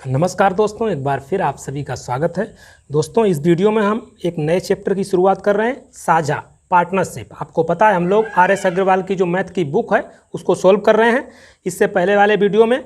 नमस्कार दोस्तों, एक बार फिर आप सभी का स्वागत है। दोस्तों, इस वीडियो में हम एक नए चैप्टर की शुरुआत कर रहे हैं, साझा पार्टनरशिप। आपको पता है हम लोग RS अग्रवाल की जो मैथ की बुक है उसको सॉल्व कर रहे हैं। इससे पहले वाले वीडियो में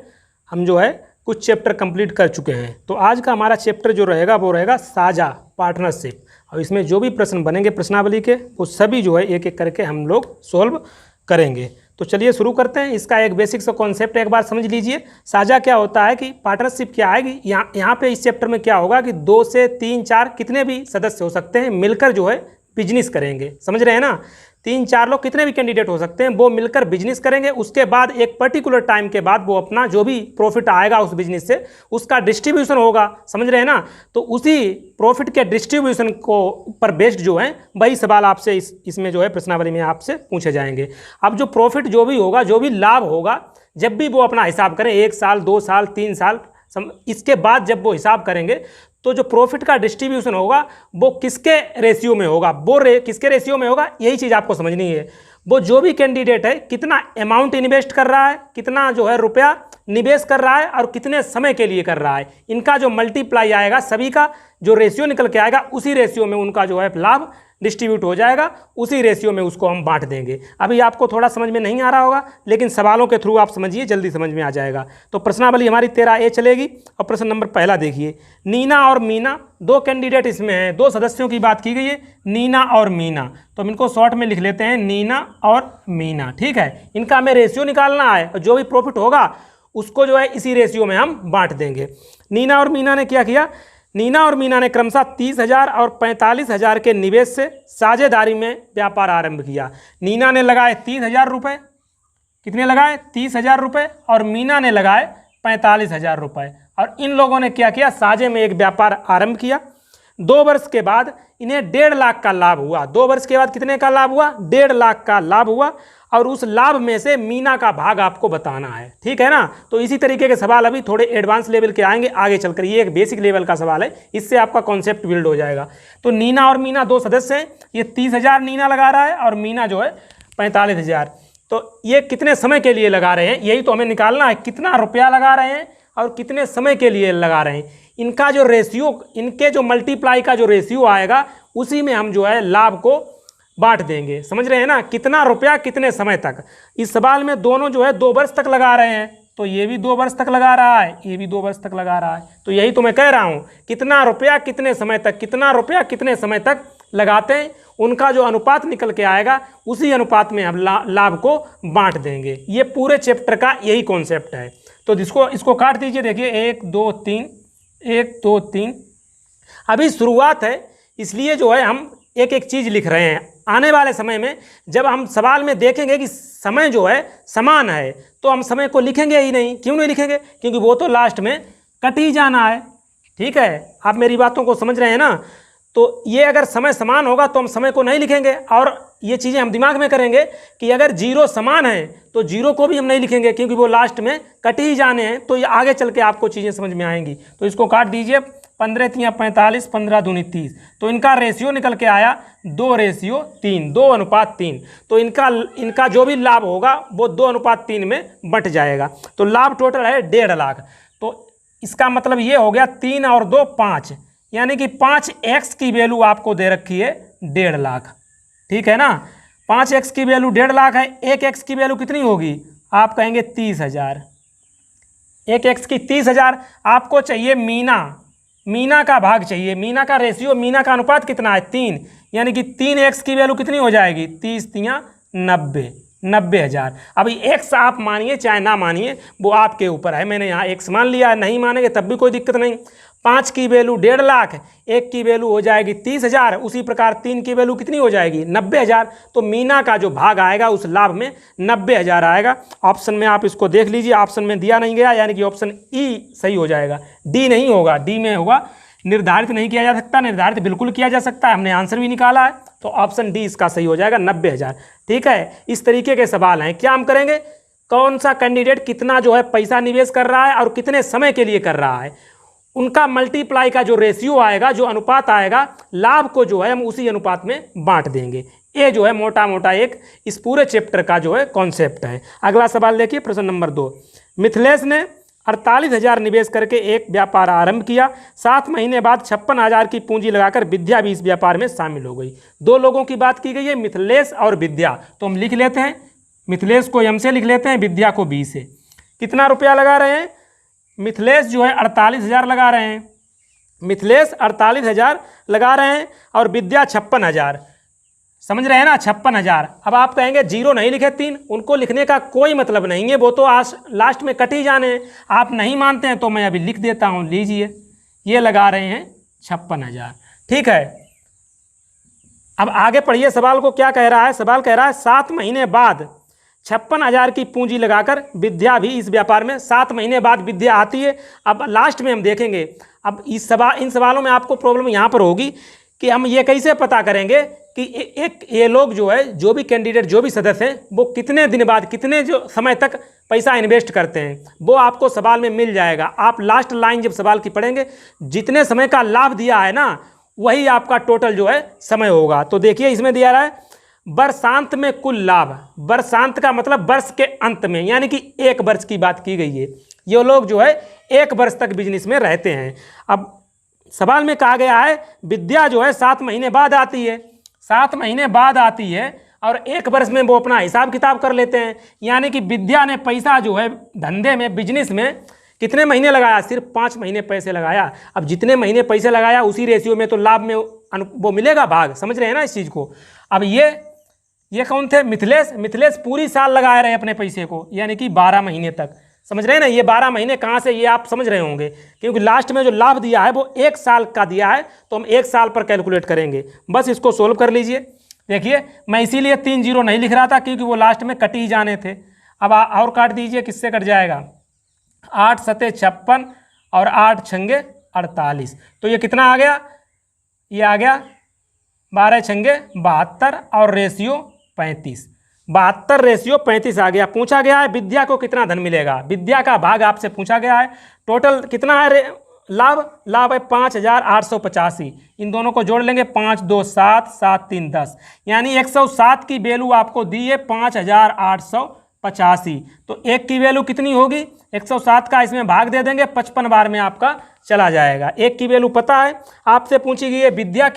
हम जो है कुछ चैप्टर कंप्लीट कर चुके हैं। तो आज का हमारा चैप्टर जो रहेगा वो रहेगा साझा पार्टनरशिप, और इसमें जो भी प्रश्न बनेंगे प्रश्नावली के वो सभी जो है एक एक करके हम लोग सॉल्व करेंगे। तो चलिए शुरू करते हैं। इसका एक बेसिक सा कॉन्सेप्ट एक बार समझ लीजिए। साझा क्या होता है कि पार्टनरशिप क्या है कि यहाँ पे इस चैप्टर में क्या होगा कि 2 से 3 4 कितने भी सदस्य हो सकते हैं, मिलकर जो है बिजनेस करेंगे। समझ रहे हैं ना? 3 4 लोग कितने भी कैंडिडेट हो सकते हैं, वो मिलकर बिजनेस करेंगे। उसके बाद एक पर्टिकुलर टाइम के बाद वो अपना जो भी प्रॉफिट आएगा उस बिजनेस से उसका डिस्ट्रीब्यूशन होगा। समझ रहे हैं ना? तो उसी प्रॉफिट के डिस्ट्रीब्यूशन को पर बेस्ड जो है वही सवाल आपसे इसमें जो है प्रश्नावली में आपसे पूछे जाएंगे। अब जो प्रॉफिट जो भी होगा, जो भी लाभ होगा, जब भी वो अपना हिसाब करें 1 साल 2 साल 3 साल, इसके बाद जब वो हिसाब करेंगे तो जो प्रॉफिट का डिस्ट्रीब्यूशन होगा वो किसके रेशियो में होगा, किसके रेशियो में होगा, यही चीज़ आपको समझनी है। वो जो भी कैंडिडेट है कितना अमाउंट इन्वेस्ट कर रहा है, कितना जो है रुपया निवेश कर रहा है और कितने समय के लिए कर रहा है, इनका जो मल्टीप्लाई आएगा, सभी का जो रेशियो निकल के आएगा उसी रेशियो में उनका जो है लाभ डिस्ट्रीब्यूट हो जाएगा, उसी रेशियो में उसको हम बांट देंगे। अभी आपको थोड़ा समझ में नहीं आ रहा होगा, लेकिन सवालों के थ्रू आप समझिए, जल्दी समझ में आ जाएगा। तो प्रश्नावली हमारी 13A चलेगी और प्रश्न नंबर पहला देखिए। नीना और मीना, 2 कैंडिडेट इसमें हैं, 2 सदस्यों की बात की गई है, नीना और मीना। तो हम इनको शॉर्ट में लिख लेते हैं, नीना और मीना। ठीक है, इनका हमें रेशियो निकालना है और जो भी प्रॉफिट होगा उसको जो है इसी रेशियो में हम बांट देंगे। नीना और मीना ने क्या किया? नीना और मीना ने क्रमशः 30,000 और 45,000 के निवेश से साझेदारी में व्यापार आरंभ किया। नीना ने लगाए 30,000 रुपये, कितने लगाए? 30,000 रुपये, और मीना ने लगाए 45,000 रुपये। और इन लोगों ने क्या किया? साझे में एक व्यापार आरंभ किया। 2 वर्ष के बाद इन्हें 1.5 लाख का लाभ हुआ। 2 वर्ष के बाद कितने का लाभ हुआ? 1.5 लाख का लाभ हुआ, और उस लाभ में से मीना का भाग आपको बताना है। ठीक है ना? तो इसी तरीके के सवाल अभी थोड़े एडवांस लेवल के आएंगे आगे चलकर। ये एक बेसिक लेवल का सवाल है, इससे आपका कॉन्सेप्ट बिल्ड हो जाएगा। तो नीना और मीना 2 सदस्य हैं। ये 30,000 नीना लगा रहा है और मीना जो है 45,000। तो ये कितने समय के लिए लगा रहे हैं, यही तो हमें निकालना है। कितना रुपया लगा रहे हैं और कितने समय के लिए लगा रहे हैं, इनका जो रेशियो, इनके जो मल्टीप्लाई का जो रेशियो आएगा उसी में हम जो है लाभ को बांट देंगे। समझ रहे हैं ना? कितना रुपया कितने समय तक। इस सवाल में दोनों जो है 2 वर्ष तक लगा रहे हैं, तो ये भी 2 वर्ष तक लगा रहा है, ये भी 2 वर्ष तक लगा रहा है। तो यही तो मैं कह रहा हूँ, कितना रुपया कितने समय तक, कितना रुपया कितने समय तक लगाते हैं, उनका जो अनुपात निकल के आएगा उसी अनुपात में हम लाभ को बांट देंगे। ये पूरे चैप्टर का यही कॉन्सेप्ट है। तो इसको काट दीजिए। देखिए 1 2 3, 1 2 3। अभी शुरुआत है, इसलिए जो है हम एक एक चीज़ लिख रहे हैं। आने वाले समय में जब हम सवाल में देखेंगे कि समय जो है समान है, तो हम समय को लिखेंगे ही नहीं। क्यों नहीं लिखेंगे? क्योंकि वो तो लास्ट में कट ही जाना है। ठीक है, आप मेरी बातों को समझ रहे हैं ना? तो ये अगर समय समान होगा तो हम समय को नहीं लिखेंगे, और ये चीज़ें हम दिमाग में करेंगे कि अगर 0 समान है तो 0 को भी हम नहीं लिखेंगे, क्योंकि वो लास्ट में कट ही जाने हैं। तो ये आगे चल के आपको चीज़ें समझ में आएंगी। तो इसको काट दीजिए। 15 3 45, 15 दूनी 30। तो इनका रेशियो निकल के आया 2:3, 2:3। तो इनका जो भी लाभ होगा वो 2:3 में बंट जाएगा। तो लाभ टोटल है 1.5 लाख। तो इसका मतलब ये हो गया 3 और 2 5, यानी कि 5x की वैल्यू आपको दे रखी है 1.5 लाख। ठीक है ना? 5x की वैल्यू 1.5 लाख है। 1x की वैल्यू कितनी होगी? आप कहेंगे 30,000। 1x की 30,000। आपको चाहिए मीना का भाग चाहिए। मीना का रेशियो, मीना का अनुपात कितना है? 3, यानी कि 3x की वैल्यू कितनी हो जाएगी? 30 3 90, 90,000। अभी x आप मानिए चाहे ना मानिए, वो आपके ऊपर है। मैंने यहाँ x मान लिया, नहीं मानेंगे तब भी कोई दिक्कत नहीं। 5 की वैल्यू 1.5 लाख, 1 की वैल्यू हो जाएगी 30,000, उसी प्रकार 3 की वैल्यू कितनी हो जाएगी? 90,000। तो मीना का जो भाग आएगा उस लाभ में 90,000 आएगा। ऑप्शन में आप इसको देख लीजिए, ऑप्शन में दिया नहीं गया, यानी कि ऑप्शन ई सही हो जाएगा। डी नहीं होगा, डी में होगा निर्धारित नहीं किया जा सकता, निर्धारित बिल्कुल किया जा सकता है। हमने आंसर भी निकाला है, तो ऑप्शन डी इसका सही हो जाएगा, 90,000। ठीक है, इस तरीके के सवाल हैं। क्या हम करेंगे? कौन सा कैंडिडेट कितना जो है पैसा निवेश कर रहा है और कितने समय के लिए कर रहा है, उनका मल्टीप्लाई का जो रेशियो आएगा, जो अनुपात आएगा, लाभ को जो है हम उसी अनुपात में बांट देंगे। ये जो है मोटा मोटा एक इस पूरे चैप्टर का जो है कॉन्सेप्ट है। अगला सवाल देखिए, प्रश्न नंबर 2। मिथिलेश ने 48,000 निवेश करके एक व्यापार आरंभ किया। 7 महीने बाद 56,000 की पूंजी लगाकर विद्या भी इस व्यापार में शामिल हो गई। 2 लोगों की बात की गई है, मिथिलेश और विद्या। तो हम लिख लेते हैं, मिथिलेश को एम से लिख लेते हैं, विद्या को बी से। कितना रुपया लगा रहे हैं? मिथिलेश जो है 48,000 लगा रहे हैं, मिथिलेश 48,000 लगा रहे हैं और विद्या 56,000। समझ रहे हैं ना, 56,000। अब आप कहेंगे जीरो नहीं लिखे 3, उनको लिखने का कोई मतलब नहीं है, वो तो आज लास्ट में कट ही जाने हैं। आप नहीं मानते हैं तो मैं अभी लिख देता हूँ, लीजिए, ये लगा रहे हैं 56,000। ठीक है, अब आगे पढ़िए सवाल को क्या कह रहा है। सवाल कह रहा है 7 महीने बाद 56,000 की पूंजी लगाकर विद्या भी इस व्यापार में, 7 महीने बाद विद्या आती है। अब लास्ट में हम देखेंगे। अब इन सवालों में आपको प्रॉब्लम यहाँ पर होगी कि हम ये कैसे पता करेंगे कि ये लोग जो है, जो भी कैंडिडेट, जो भी सदस्य हैं, वो कितने दिन बाद, कितने जो समय तक पैसा इन्वेस्ट करते हैं, वो आपको सवाल में मिल जाएगा। आप लास्ट लाइन जब सवाल की पढ़ेंगे, जितने समय का लाभ दिया है ना, वही आपका टोटल जो है समय होगा। तो देखिए इसमें दिया रहा है वर्षांत में कुल लाभ। वर्षांत का मतलब वर्ष के अंत में, यानी कि 1 वर्ष की बात की गई है। ये लोग जो है 1 वर्ष तक बिजनेस में रहते हैं। अब सवाल में कहा गया है विद्या जो है 7 महीने बाद आती है, 7 महीने बाद आती है और 1 वर्ष में वो अपना हिसाब किताब कर लेते हैं। यानी कि विद्या ने पैसा जो है धंधे में, बिजनेस में कितने महीने लगाया? सिर्फ 5 महीने पैसे लगाया। अब जितने महीने पैसे लगाया उसी रेशियो में तो लाभ में वो मिलेगा भाग। समझ रहे हैं ना इस चीज़ को। अब ये कौन थे? मिथिलेश। मिथिलेश पूरी साल लगाए रहे अपने पैसे को, यानी कि 12 महीने तक। समझ रहे हैं ना, ये 12 महीने कहाँ से, ये आप समझ रहे होंगे, क्योंकि लास्ट में जो लाभ दिया है वो 1 साल का दिया है, तो हम 1 साल पर कैलकुलेट करेंगे। बस इसको सोल्व कर लीजिए। देखिए मैं इसीलिए 3 जीरो नहीं लिख रहा था, क्योंकि वो लास्ट में कट ही जाने थे। अब और काट दीजिए, किससे कट जाएगा? 8 सते 56 और 8 छंगे 48। तो ये कितना आ गया? ये आ गया 12 छंगे 72 और रेशियो 35। 72 रेशियो 35 आ गया। पूछा गया है विद्या को कितना धन मिलेगा, विद्या का भाग आपसे पूछा गया है। टोटल कितना है लाभ है 5,885। इन दोनों को जोड़ लेंगे, 5 2 7 7 3 10, यानी 107 की वैल्यू आपको दी है 5,885। तो 1 की वैल्यू कितनी होगी? 107 का इसमें भाग दे देंगे, 55 बार में आपका चला जाएगा। 1 की वैल्यू पता है, आपसे पूछी गई है विद्या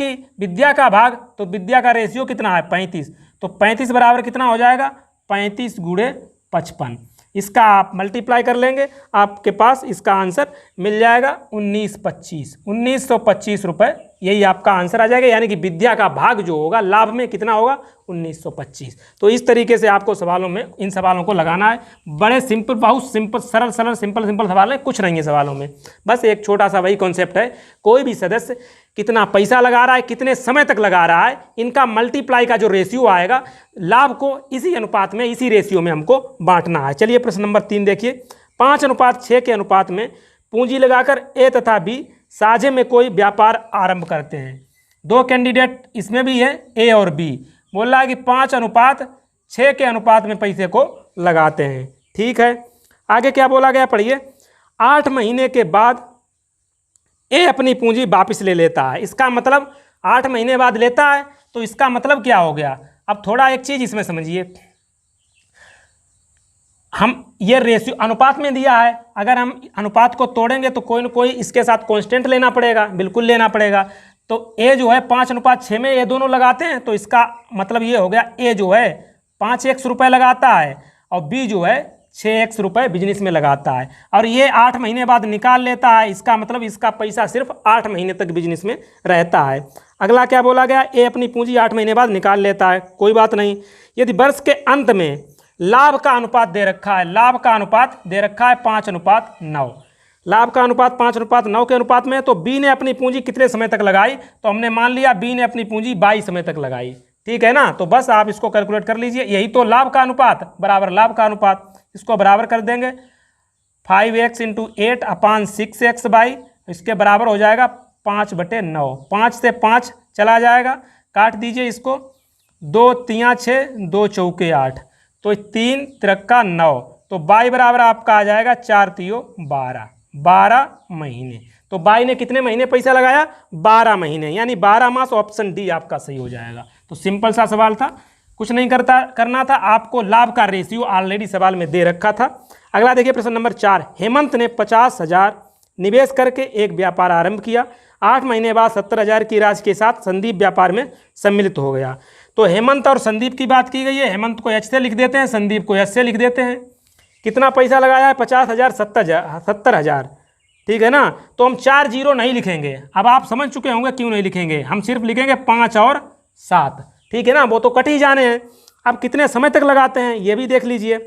का भाग, तो विद्या का रेशियो कितना है? 35। तो 35 बराबर कितना हो जाएगा? 35 गुणे 55। इसका आप मल्टीप्लाई कर लेंगे, आपके पास इसका आंसर मिल जाएगा 1925 रुपये। यही आपका आंसर आ जाएगा, यानी कि विद्या का भाग जो होगा लाभ में कितना होगा? 1925। तो इस तरीके से आपको सवालों में इन सवालों को लगाना है। बड़े सिंपल, बहुत सिंपल, सरल सिंपल सवाल है, कुछ नहीं है सवालों में। बस एक छोटा सा वही कॉन्सेप्ट है, कोई भी सदस्य कितना पैसा लगा रहा है, कितने समय तक लगा रहा है, इनका मल्टीप्लाई का जो रेशियो आएगा, लाभ को इसी अनुपात में, इसी रेशियो में हमको बांटना है। चलिए प्रश्न नंबर 3 देखिए। 5:6 के अनुपात में पूंजी लगाकर ए तथा बी साझे में कोई व्यापार आरंभ करते हैं। 2 कैंडिडेट इसमें भी है, ए और बी। बोल रहा है कि 5:6 के अनुपात में पैसे को लगाते हैं। ठीक है, आगे क्या बोला गया पढ़िए। 8 महीने के बाद ए अपनी पूंजी वापस ले लेता है। इसका मतलब 8 महीने बाद लेता है, तो इसका मतलब क्या हो गया? अब थोड़ा एक चीज़ इसमें समझिए, हम ये रेशियो अनुपात में दिया है, अगर हम अनुपात को तोड़ेंगे तो कोई ना कोई इसके साथ कांस्टेंट लेना पड़ेगा, बिल्कुल लेना पड़ेगा। तो ए जो है 5:6 में ये दोनों लगाते हैं, तो इसका मतलब ये हो गया ए जो है 5x रुपये लगाता है और बी जो है 6x रुपये बिजनेस में लगाता है, और ये 8 महीने बाद निकाल लेता है। इसका मतलब इसका पैसा सिर्फ 8 महीने तक बिजनेस में रहता है। अगला क्या बोला गया? ए अपनी पूंजी 8 महीने बाद निकाल लेता है, कोई बात नहीं। यदि वर्ष के अंत में लाभ का अनुपात दे रखा है, लाभ का अनुपात दे रखा है 5:9, लाभ का अनुपात 5:9 के अनुपात में है, तो बी ने अपनी पूंजी कितने समय तक लगाई? तो हमने मान लिया बी ने अपनी पूंजी 22 समय तक लगाई। ठीक है ना, तो बस आप इसको कैलकुलेट कर लीजिए। यही तो लाभ का अनुपात बराबर लाभ का अनुपात, इसको बराबर कर देंगे 5x × 8/6x/, इसके बराबर हो जाएगा 5/9। 5 से 5 चला जाएगा, काट दीजिए इसको, 2 3 6 2 चौके 8, तो 3 3 9, तो बाई बराबर आपका आ जाएगा 4 3 12 महीने। तो बाई ने कितने महीने पैसा लगाया? 12 महीने, यानी 12 मास। ऑप्शन डी आपका सही हो जाएगा। तो सिंपल सा सवाल था, कुछ नहीं करना था आपको। लाभ का रेशियो ऑलरेडी सवाल में दे रखा था। अगला देखिए प्रश्न नंबर 4, हेमंत ने 50,000 निवेश करके एक व्यापार आरंभ किया। 8 महीने बाद 70,000 की राशि के साथ संदीप व्यापार में सम्मिलित हो गया। तो हेमंत और संदीप की बात की गई है। हेमंत को एच से लिख देते हैं, संदीप को एस से लिख देते हैं। कितना पैसा लगाया है? 50,000, 70,000, ठीक है ना। तो हम 4 जीरो नहीं लिखेंगे। अब आप समझ चुके होंगे क्यों नहीं लिखेंगे। हम सिर्फ लिखेंगे 5 और 7, ठीक है ना। वो तो कट ही जाने हैं। अब कितने समय तक लगाते हैं ये भी देख लीजिए।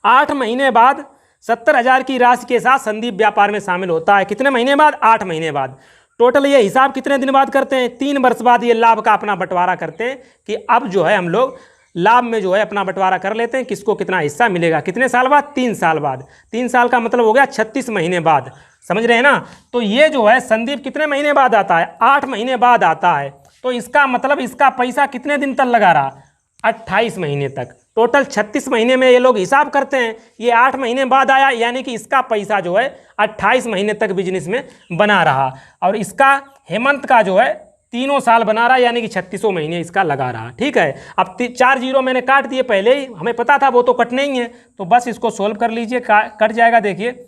8 महीने बाद 70,000 की राशि के साथ संदीप व्यापार में शामिल होता है। कितने महीने बाद? 8 महीने बाद। टोटल ये हिसाब कितने दिन बाद करते हैं? 3 वर्ष बाद ये लाभ का अपना बंटवारा करते हैं कि अब जो है हम लोग लाभ में जो है अपना बंटवारा कर लेते हैं, किसको कितना हिस्सा मिलेगा। कितने साल बाद? 3 साल बाद। 3 साल का मतलब हो गया 36 महीने बाद। समझ रहे हैं ना। तो ये जो है संदीप कितने महीने बाद आता है? 8 महीने बाद आता है। तो इसका मतलब इसका पैसा कितने दिन तक लगा रहा? 28 महीने तक। टोटल 36 महीने में ये लोग हिसाब करते हैं। ये 8 महीने बाद आया, यानी कि इसका पैसा जो है 28 महीने तक बिजनेस में बना रहा। और इसका हेमंत का जो है 3 साल बना रहा, यानी कि 36 महीने इसका लगा रहा। ठीक है। अब 4 जीरो मैंने काट दिए पहले ही, हमें पता था वो तो कटने ही है। तो बस इसको सोल्व कर लीजिए, कट जाएगा। देखिए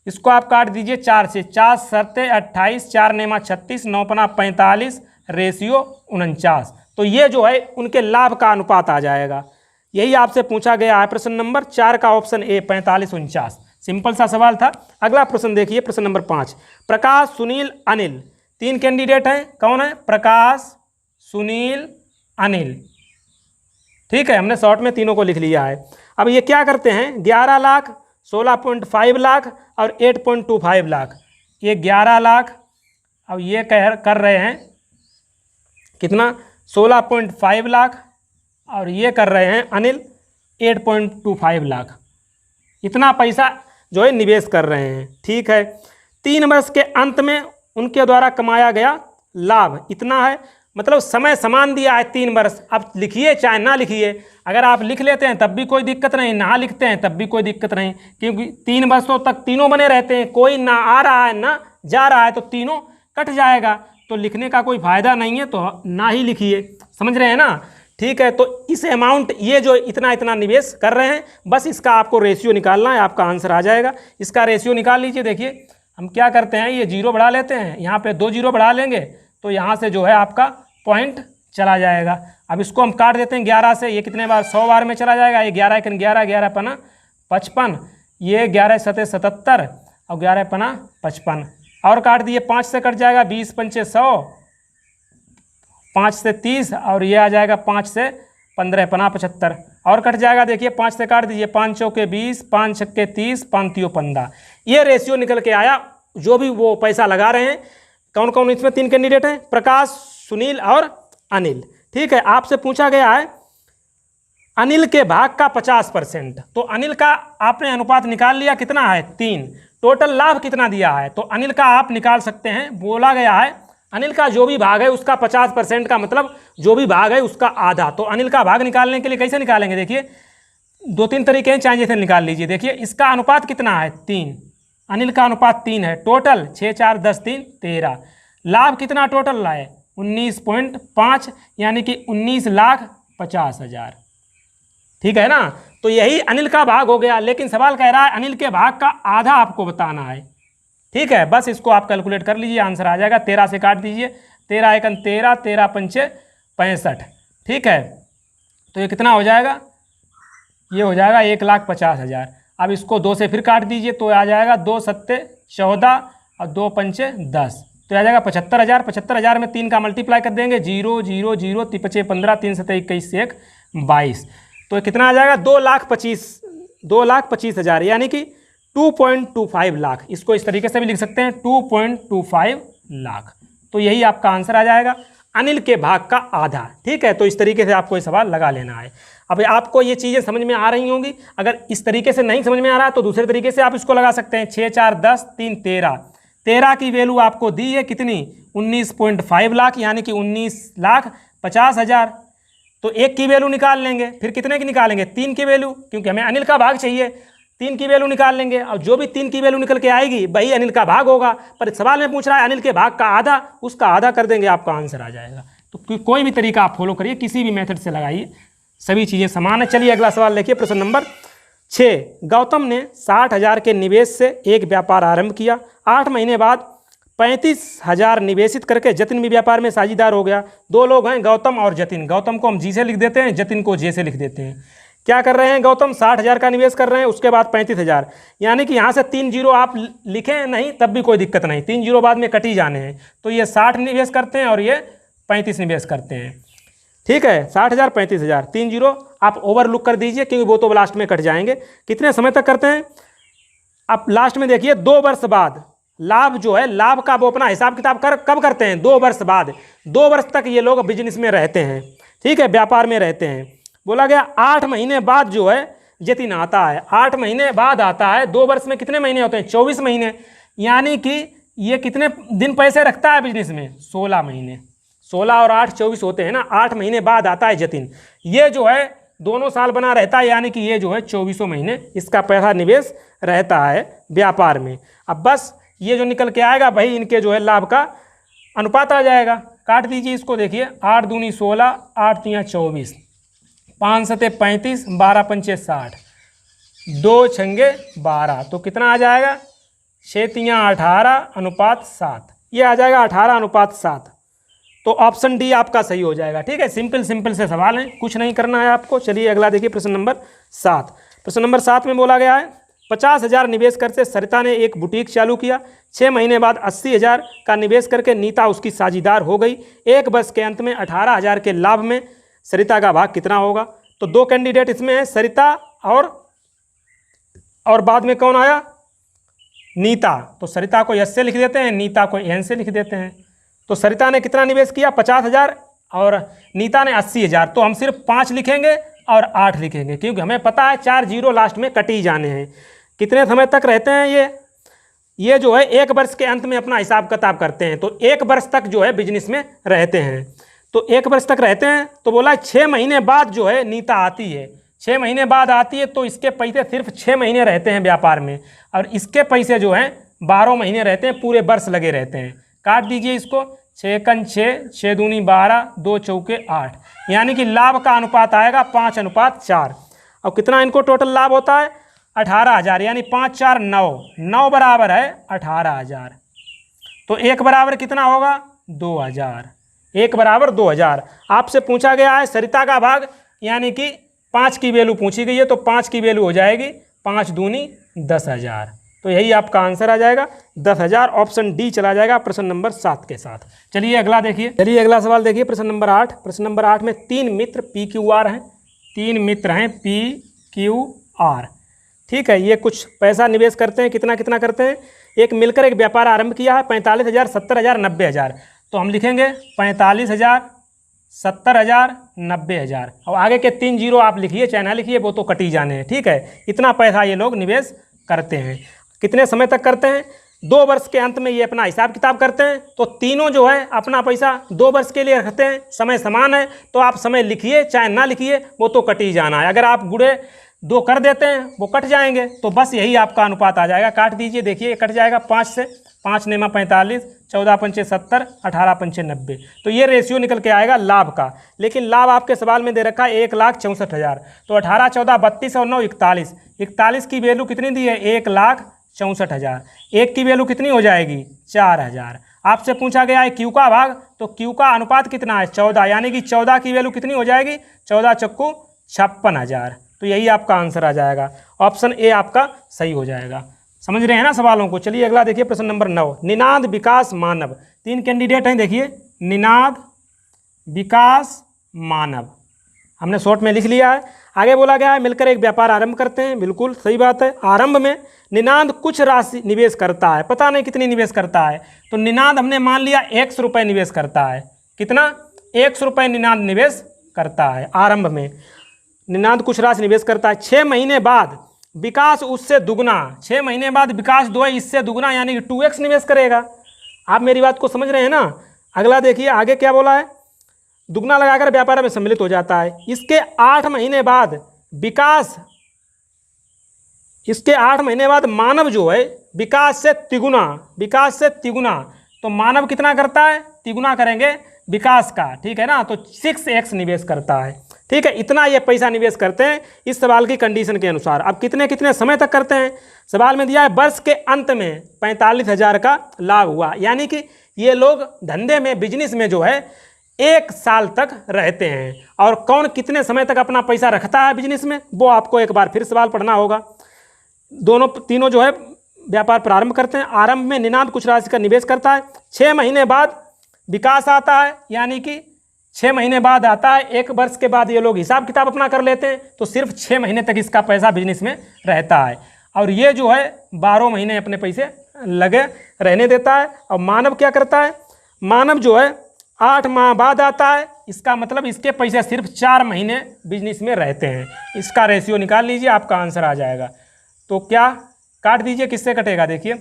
इसको आप काट दीजिए 4 से। 4 सरते 28, 4 नेमा 36, 9 पना 45, रेशियो 49। तो ये जो है उनके लाभ का अनुपात आ जाएगा। यही आपसे पूछा गया है प्रश्न नंबर 4 का ऑप्शन ए 45-49। सिंपल सा सवाल था। अगला प्रश्न देखिए प्रश्न नंबर 5, प्रकाश, सुनील, अनिल 3 कैंडिडेट हैं। कौन है? प्रकाश, सुनील, अनिल। ठीक है, हमने शॉर्ट में तीनों को लिख लिया है। अब ये क्या करते हैं? 11 लाख, 16.5 लाख और 8.25 लाख। ये 11 लाख, अब ये कर रहे हैं कितना? 16.5 लाख, और ये कर रहे हैं अनिल 8.25 लाख। इतना पैसा जो है निवेश कर रहे हैं। ठीक है। 3 वर्ष के अंत में उनके द्वारा कमाया गया लाभ इतना है। मतलब समय समान दिया है 3 वर्ष। अब लिखिए चाहे ना लिखिए, अगर आप लिख लेते हैं तब भी कोई दिक्कत नहीं, ना लिखते हैं तब भी कोई दिक्कत नहीं, क्योंकि 3 वर्षों तक तीनों बने रहते हैं। कोई ना आ रहा है ना जा रहा है, तो तीनों कट जाएगा। तो लिखने का कोई फायदा नहीं है, तो ना ही लिखिए। समझ रहे हैं ना। ठीक है। तो इस अमाउंट ये जो इतना इतना निवेश कर रहे हैं, बस इसका आपको रेशियो निकालना है, आपका आंसर आ जाएगा। इसका रेशियो निकाल लीजिए। देखिए हम क्या करते हैं, ये 0 बढ़ा लेते हैं, यहाँ पे 2 जीरो बढ़ा लेंगे, तो यहाँ से जो है आपका पॉइंट चला जाएगा। अब इसको हम काट देते हैं 11 से। ये कितने बार? 100 बार में चला जाएगा। ये 11 1 11, 11 पना 55, ये 11 7 77 और 11 पना 55। और काट दिए 5 से कट जाएगा, 20 पंचे 100, 5 से 30, और ये आ जाएगा 5 से 15 पना 75। और कट जाएगा। देखिए 5 से काट दीजिए, 5 चौके 20, 5 छक्के 30, 5 तियो 15। ये रेशियो निकल के आया जो भी वो पैसा लगा रहे हैं। कौन कौन इसमें 3 कैंडिडेट हैं? प्रकाश, सुनील और अनिल। ठीक है। आपसे पूछा गया है अनिल के भाग का 50%। तो अनिल का आपने अनुपात निकाल लिया, कितना है? 3। टोटल लाभ कितना दिया है? तो अनिल का आप निकाल सकते हैं। बोला गया है अनिल का जो भी भाग है उसका 50% का मतलब जो भी भाग है उसका आधा। तो अनिल का भाग निकालने के लिए कैसे निकालेंगे? देखिए 2-3 तरीके हैं, चाहे जैसे निकाल लीजिए। देखिए इसका अनुपात कितना है? 3। अनिल का अनुपात 3 है। टोटल 6 4 10 3 13। लाभ कितना टोटल लाए? 19.5, यानी कि 19,50,000। ठीक है ना। तो यही अनिल का भाग हो गया। लेकिन सवाल कह रहा है अनिल के भाग का आधा आपको बताना है। ठीक है। बस इसको आप कैलकुलेट कर लीजिए, आंसर आ जाएगा। 13 से काट दीजिए, 13 1 13, 13 पंचे 65। ठीक है। तो ये कितना हो जाएगा? ये हो जाएगा 1,50,000। अब इसको 2 से फिर काट दीजिए, तो आ जाएगा 2 सत्ते 14 और 2 पंचे 10, तो आ जाएगा 75,000। 75,000 में 3 का मल्टीप्लाई कर देंगे, 0 0 0 3 5 15, 3 7 21 1 22। तो कितना आ जाएगा? 2,25,000, यानी कि 2.25 लाख। इसको इस तरीके से भी लिख सकते हैं, 2.25 लाख। तो यही आपका आंसर आ जाएगा, अनिल के भाग का आधा। ठीक है। तो इस तरीके से आपको ये सवाल लगा लेना है। अब आपको ये चीज़ें समझ में आ रही होंगी। अगर इस तरीके से नहीं समझ में आ रहा है तो दूसरे तरीके से आप इसको लगा सकते हैं। 6 4 10 3 13। 13 की वैल्यू आपको दी है कितनी? 19.5 लाख, यानी कि 19,50,000। तो 1 की वैल्यू निकाल लेंगे, फिर कितने की निकालेंगे? 3 की वैल्यू, क्योंकि हमें अनिल का भाग चाहिए। 3 की वैल्यू निकाल लेंगे, और जो भी 3 की वैल्यू निकल के आएगी वही अनिल का भाग होगा। पर सवाल में पूछ रहा है अनिल के भाग का आधा, उसका आधा कर देंगे, आपका आंसर आ जाएगा। तो कोई भी तरीका आप फॉलो करिए, किसी भी मेथड से लगाइए, सभी चीज़ें समान है। चलिए अगला सवाल देखिए, प्रश्न नंबर 6, गौतम ने 60,000 के निवेश से एक व्यापार आरंभ किया। 8 महीने बाद 35,000 निवेशित करके जतिन भी व्यापार में साझेदार हो गया। 2 लोग हैं, गौतम और जतिन। गौतम को हम जी से लिख देते हैं, जतिन को जे से लिख देते हैं। क्या कर रहे हैं, गौतम 60,000 का निवेश कर रहे हैं, उसके बाद 35,000, यानी कि यहाँ से 3 जीरो आप लिखें नहीं तब भी कोई दिक्कत नहीं, 3 जीरो बाद में कट ही जाने हैं। तो ये 60 निवेश करते हैं और ये 35 निवेश करते हैं। ठीक है, 60,000 35,000, 3 जीरो आप ओवरलुक कर दीजिए क्योंकि वो तो लास्ट में कट जाएंगे। कितने समय तक करते हैं, आप लास्ट में देखिए 2 वर्ष बाद लाभ जो है, लाभ का वो अपना हिसाब किताब कब करते हैं, 2 वर्ष बाद। 2 वर्ष तक ये लोग बिजनेस में रहते हैं, ठीक है, व्यापार में रहते हैं। बोला गया 8 महीने बाद जो है जतिन आता है, 8 महीने बाद आता है। 2 वर्ष में कितने महीने होते हैं, 24 महीने, यानी कि ये कितने दिन पैसे रखता है बिजनेस में, 16 महीने। 16 और 8 24 होते हैं ना, 8 महीने बाद आता है जतिन। ये जो है दोनों साल बना रहता है, यानी कि ये जो है 24 महीने इसका पैसा निवेश रहता है व्यापार में। अब बस ये जो निकल के आएगा भाई, इनके जो है लाभ का अनुपात आ जाएगा। काट दीजिए इसको, देखिए 8 दूनी 16, 8 तियाँ 24, 5 सते 35, 12 पंचे 60, 2 छंगे 12, तो कितना आ जाएगा, 6 तियाँ 18 अनुपात 7, ये आ जाएगा 18 अनुपात 7। तो ऑप्शन डी आपका सही हो जाएगा। ठीक है, सिंपल से सवाल है, कुछ नहीं करना है आपको। चलिए अगला देखिए, प्रश्न नंबर 7। प्रश्न नंबर 7 में बोला गया है 50,000 निवेश करके सरिता ने एक बुटीक चालू किया। 6 महीने बाद 80,000 का निवेश करके नीता उसकी साझेदार हो गई। 1 वर्ष के अंत में 18,000 के लाभ में सरिता का भाग कितना होगा। तो 2 कैंडिडेट इसमें है, सरिता और बाद में कौन आया, नीता। तो सरिता को एस से लिख देते हैं, नीता को एन से लिख देते हैं। तो सरिता ने कितना निवेश किया, 50,000, और नीता ने 80,000। तो हम सिर्फ 5 लिखेंगे और 8 लिखेंगे, क्योंकि हमें पता है 4 जीरो लास्ट में कट ही जाने हैं। कितने समय तक रहते हैं ये जो है 1 वर्ष के अंत में अपना हिसाब किताब करते हैं। तो 1 वर्ष तक जो है बिजनेस में रहते हैं, तो 1 वर्ष तक रहते हैं। तो बोला 6 महीने बाद जो है नीता आती है, 6 महीने बाद आती है, तो इसके पैसे सिर्फ 6 महीने रहते हैं व्यापार में, और इसके पैसे जो हैं 12 महीने रहते हैं, पूरे वर्ष लगे रहते हैं। काट दीजिए इसको, 6 कन 6, 6 दूनी 12, 2 चौके 8, यानी कि लाभ का अनुपात आएगा 5 अनुपात 4। और कितना इनको टोटल लाभ होता है, 18,000, यानी 5 4 9, 9 बराबर है 18,000। तो 1 बराबर कितना होगा, 2,000, 1 बराबर 2,000। आपसे पूछा गया है सरिता का भाग, यानी कि 5 की वैल्यू पूछी गई है, तो 5 की वैल्यू हो जाएगी 5 दूनी 10,000। तो यही आपका आंसर आ जाएगा 10,000। ऑप्शन डी चला जाएगा प्रश्न नंबर 7 के साथ। चलिए अगला देखिए, चलिए अगला सवाल देखिए, प्रश्न नंबर 8। प्रश्न नंबर 8 में 3 मित्र PQR हैं, 3 मित्र हैं PQR। ठीक है, ये कुछ पैसा निवेश करते हैं, कितना कितना करते हैं, एक मिलकर एक व्यापार आरंभ किया है, 45,000, 70,000, 90,000। तो हम लिखेंगे 45,000, 70,000, 90,000, और आगे के 3 जीरो आप लिखिए चाहे ना लिखिए, वो तो कट ही जाने हैं। ठीक है, इतना पैसा ये लोग निवेश करते हैं। कितने समय तक करते हैं, 2 वर्ष के अंत में ये अपना हिसाब किताब करते हैं। तो तीनों जो है अपना पैसा 2 वर्ष के लिए रखते हैं, समय समान है, तो आप समय लिखिए चाहे ना लिखिए, वो तो कट ही जाना है। अगर आप गुड़े 2 कर देते हैं वो कट जाएंगे, तो बस यही आपका अनुपात आ जाएगा। काट दीजिए, देखिए कट जाएगा 5 से, 5 नेमा 45, 14 पंचे 70, 18 पंचे 90। तो ये रेशियो निकल के आएगा लाभ का। लेकिन लाभ आपके सवाल में दे रखा है 1,64,000। तो 18 14 32 और 9 41, 41 की वैल्यू कितनी दी है, 1,64,000। 1 की वैल्यू कितनी हो जाएगी, 4,000। आपसे पूछा गया है क्यू का भाग, तो क्यू का अनुपात कितना है, 14, यानी कि 14 की वैल्यू कितनी हो जाएगी, 14 चक्कू 56,000। तो यही आपका आंसर आ जाएगा। ऑप्शन ए आपका सही हो जाएगा। समझ रहे हैं ना सवालों को। चलिए अगला देखिए, प्रश्न नंबर 9। निनाद, विकास, मानव, 3 कैंडिडेट हैं। देखिए निनाद, विकास, मानव, हमने शॉर्ट में लिख लिया है। आगे बोला गया है मिलकर एक व्यापार आरंभ करते हैं। बिल्कुल सही बात है। आरंभ में निनाद कुछ राशि निवेश करता है, पता नहीं कितनी निवेश करता है। तो निनाद हमने मान लिया 100 रुपये निवेश करता है। कितना, 100 रुपये निनाद निवेश करता है आरंभ में। निनाद कुछ राशि निवेश करता है। 6 महीने बाद विकास उससे दुगना, 6 महीने बाद विकास जो है इससे दुगना, यानी कि 2x निवेश करेगा। आप मेरी बात को समझ रहे हैं ना। अगला देखिए आगे क्या बोला है, दुगना लगाकर व्यापार में सम्मिलित हो जाता है। इसके 8 महीने बाद विकास, इसके 8 महीने बाद मानव जो है विकास से तिगुना, विकास से तिगुना। तो मानव कितना करता है, तिगुना करेंगे विकास का, ठीक है ना। तो 6x निवेश करता है। ठीक है, इतना ये पैसा निवेश करते हैं इस सवाल की कंडीशन के अनुसार। अब कितने कितने समय तक करते हैं, सवाल में दिया है वर्ष के अंत में 45,000 का लाभ हुआ, यानी कि ये लोग धंधे में, बिजनेस में जो है 1 साल तक रहते हैं। और कौन कितने समय तक अपना पैसा रखता है बिजनेस में, वो आपको एक बार फिर सवाल पढ़ना होगा। तीनों जो है व्यापार प्रारंभ करते हैं। आरंभ में निनाद कुछ राशि का निवेश करता है, 6 महीने बाद विकास आता है, यानी कि 6 महीने बाद आता है। 1 वर्ष के बाद ये लोग हिसाब किताब अपना कर लेते हैं, तो सिर्फ 6 महीने तक इसका पैसा बिजनेस में रहता है। और ये जो है 12 महीने अपने पैसे लगे रहने देता है। और मानव क्या करता है, मानव जो है 8 माह बाद आता है, इसका मतलब इसके पैसे सिर्फ 4 महीने बिजनेस में रहते हैं। इसका रेशियो निकाल लीजिए, आपका आंसर आ जाएगा। तो क्या काट दीजिए, किससे कटेगा, देखिए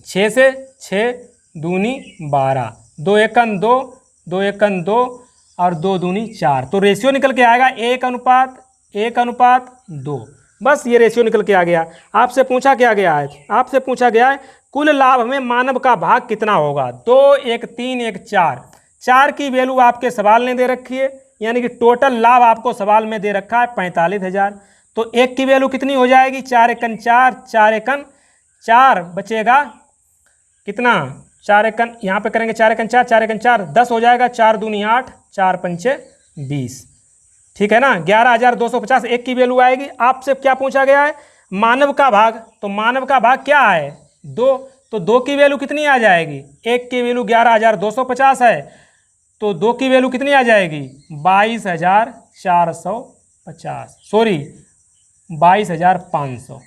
6 से 6 दूनी 12, 2 एकन 2, 2 एकन 2 और 2 दूनी 4। तो रेशियो निकल के आएगा 1:1:2। बस ये रेशियो निकल के आ गया। आपसे पूछा क्या गया है, आपसे पूछा गया है कुल लाभ में मानव का भाग कितना होगा। 2, 1, 3, 1, 4। 4 की वैल्यू आपके सवाल ने दे रखी है, यानी कि टोटल लाभ आपको सवाल में दे रखा है 45,000। तो 1 की वैल्यू कितनी हो जाएगी, 4 एकन 4, 4 एकन 4 बचेगा कितना, 4 एकन यहाँ पे करेंगे 4 एकन 4, 4 एकन 4 10 हो जाएगा, 4 दूनी 8, 4 पंचे 20। ठीक है ना, 11,250 1 की वैल्यू आएगी। आपसे क्या पूछा गया है, मानव का भाग। तो मानव का भाग क्या है, 2। तो 2 की वैल्यू कितनी आ जाएगी, 1 की वैल्यू 11,250 है, तो 2 की वैल्यू कितनी आ जाएगी, 22,450, सॉरी 22,500।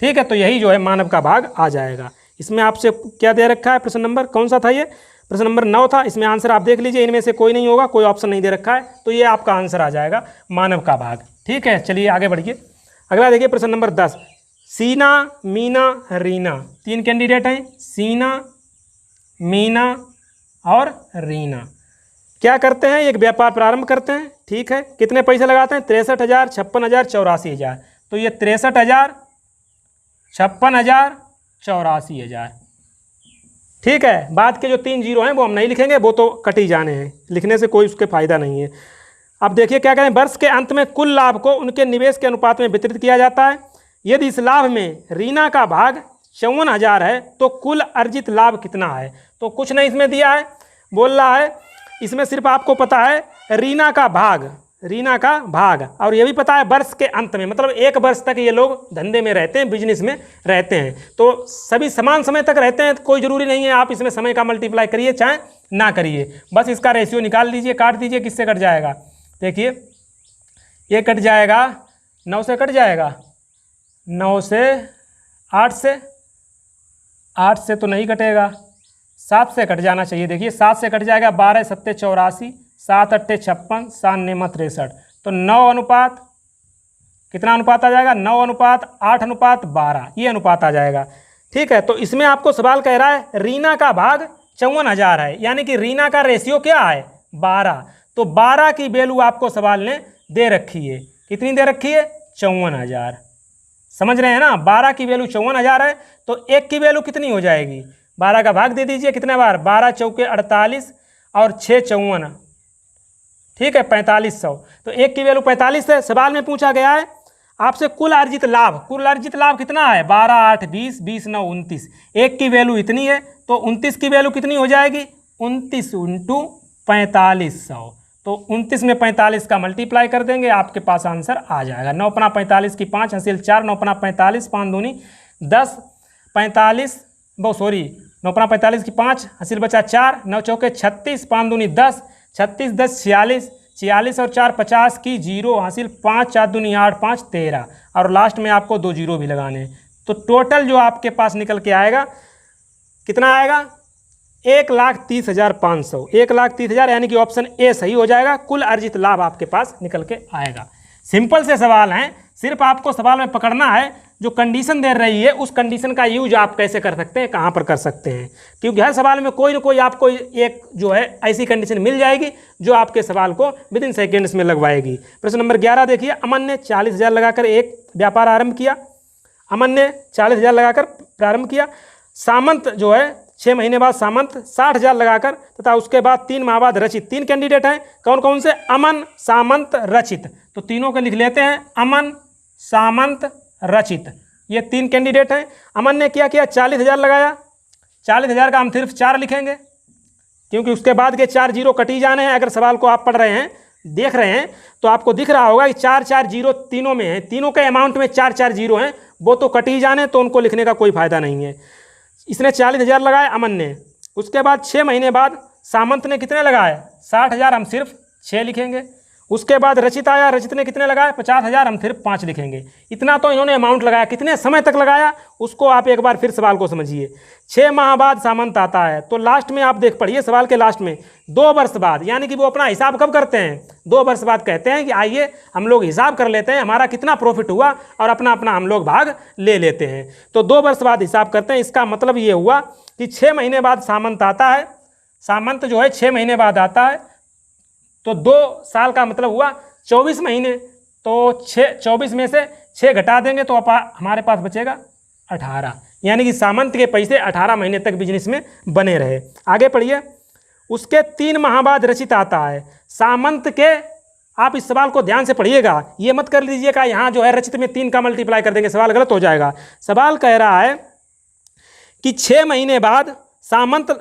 ठीक है, तो यही जो है मानव का भाग आ जाएगा। इसमें आपसे क्या दे रखा है, प्रश्न नंबर कौन सा था, ये प्रश्न नंबर 9 था। इसमें आंसर आप देख लीजिए, इनमें से कोई नहीं होगा, कोई ऑप्शन नहीं दे रखा है, तो ये आपका आंसर आ जाएगा मानव का भाग। ठीक है, चलिए आगे बढ़िए। अगला देखिए प्रश्न नंबर 10। सीना, मीना, रीना, 3 कैंडिडेट हैं, सीना, मीना और रीना। क्या करते हैं, एक व्यापार प्रारंभ करते हैं। ठीक है, कितने पैसे लगाते हैं, 63,000, 56,000, 84,000। तो ये 63,000, 56,000, 84,000। ठीक है, बाद के जो 3 जीरो हैं वो हम नहीं लिखेंगे, वो तो कट ही जाने हैं, लिखने से कोई उसके फायदा नहीं है। अब देखिए क्या करें, वर्ष के अंत में कुल लाभ को उनके निवेश के अनुपात में वितरित किया जाता है। यदि इस लाभ में रीना का भाग 54,000 है तो कुल अर्जित लाभ कितना है। तो कुछ नहीं इसमें दिया है, बोल रहा है इसमें सिर्फ आपको पता है रीना का भाग, रीना का भाग, और ये भी पता है वर्ष के अंत में, मतलब 1 वर्ष तक ये लोग धंधे में रहते हैं, बिजनेस में रहते हैं। तो सभी समान समय तक रहते हैं, तो कोई ज़रूरी नहीं है आप इसमें समय का मल्टीप्लाई करिए चाहे ना करिए, बस इसका रेशियो निकाल दीजिए, काट दीजिए, किससे कट जाएगा, देखिए ये कट जाएगा 9 से, कट जाएगा 9 से, 8 से, 8 से तो नहीं कटेगा, 7 से कट जाना चाहिए। देखिए 7 से कट जाएगा, 12 7 84, 7 8 56, 7 9 63। तो 9 अनुपात कितना अनुपात आ जाएगा, 9:8:12, ये अनुपात आ जाएगा। ठीक है, तो इसमें आपको सवाल कह रहा है रीना का भाग 54,000 है, यानी कि रीना का रेशियो क्या है, 12। तो 12 की वैल्यू आपको सवाल ने दे रखी है, कितनी दे रखी है, 54,000। समझ रहे हैं ना, 12 की वैल्यू 54,000 है, तो 1 की वैल्यू कितनी हो जाएगी, 12 का भाग दे दीजिए, कितने बार, 12 चौके 48 और 6 54, ठीक है 4500। तो 1 की वैल्यू 45 है। सवाल में पूछा गया है आपसे कुल अर्जित लाभ, कुल अर्जित लाभ कितना है, 12 8 20, 20 9 29। 1 की वैल्यू इतनी है, तो 29 की वैल्यू कितनी हो जाएगी, 29 × 4500। तो 29 में 45 का मल्टीप्लाई कर देंगे, आपके पास आंसर आ जाएगा। 9 अपना 45 की 5 हासिल 4, 9 अपना 45, 5 दूनी 10, 45 सॉरी 9 अपना 45 की 5 हासिल बचा 4, 9 चौके 36, 5 दूनी 10, 36 10 46, 46 और 4 50 की 0 हासिल 5, 4 दूनी 8, 5 13, और लास्ट में आपको 2 जीरो भी लगाने हैं। तो टोटल जो आपके पास निकल के आएगा कितना आएगा, 1,30,500, 1,30,000, यानी कि ऑप्शन ए सही हो जाएगा। कुल अर्जित लाभ आपके पास निकल के आएगा। सिंपल से सवाल हैं, सिर्फ आपको सवाल में पकड़ना है, जो कंडीशन दे रही है उस कंडीशन का यूज आप कैसे कर सकते हैं, कहाँ पर कर सकते हैं, क्योंकि हर सवाल में कोई ना कोई आपको एक जो है ऐसी कंडीशन मिल जाएगी जो आपके सवाल को विद इन सेकेंड्स में लगवाएगी। प्रश्न नंबर 11 देखिए, अमन ने 40,000 लगाकर एक व्यापार आरंभ किया। अमन ने 40,000 लगाकर प्रारंभ किया। सामंत जो है 6 महीने बाद सामंत 60,000 लगाकर तथा उसके बाद 3 माह बाद रचित। 3 कैंडिडेट हैं, कौन कौन से? अमन, सामंत, रचित। तो तीनों को लिख लेते हैं, अमन, सामंत, रचित। ये 3 कैंडिडेट हैं। अमन ने क्या किया? 40,000 लगाया। 40,000 का हम सिर्फ 4 लिखेंगे क्योंकि उसके बाद के 4 जीरो कटी जाने हैं। अगर सवाल को आप पढ़ रहे हैं, देख रहे हैं, तो आपको दिख रहा होगा कि 4 जीरो तीनों में है, तीनों के अमाउंट में 4 जीरो हैं, वो तो कट ही जाने, तो उनको लिखने का कोई फायदा नहीं है। इसने 40,000 लगाए अमन ने। उसके बाद 6 महीने बाद सामंत ने कितने लगाए? 60,000, हम सिर्फ 6 लिखेंगे। उसके बाद रचित आया, रचित ने कितने लगाए? 50,000, हम सिर्फ 5 लिखेंगे। इतना तो इन्होंने अमाउंट लगाया। कितने समय तक लगाया उसको आप एक बार फिर सवाल को समझिए। 6 माह बाद सामंत आता है, तो लास्ट में आप देख पढ़िए सवाल के लास्ट में 2 वर्ष बाद, यानी कि वो अपना हिसाब कब करते हैं? 2 वर्ष बाद कहते हैं कि आइए हम लोग हिसाब कर लेते हैं, हमारा कितना प्रॉफिट हुआ और अपना अपना हम लोग भाग ले लेते हैं। तो 2 वर्ष बाद हिसाब करते हैं। इसका मतलब ये हुआ कि 6 महीने बाद सामंत आता है। सामंत जो है 6 महीने बाद आता है, तो 2 साल का मतलब हुआ 24 महीने। तो 24 में से 6 घटा देंगे तो हमारे पास बचेगा 18, यानी कि सामंत के पैसे 18 महीने तक बिजनेस में बने रहे। आगे पढ़िए। उसके 3 माह बाद रचित आता है। सामंत के, आप इस सवाल को ध्यान से पढ़िएगा, ये मत कर लीजिएगा यहाँ जो है रचित में 3 का मल्टीप्लाई कर देंगे, सवाल गलत हो जाएगा। सवाल कह रहा है कि 6 महीने बाद सामंत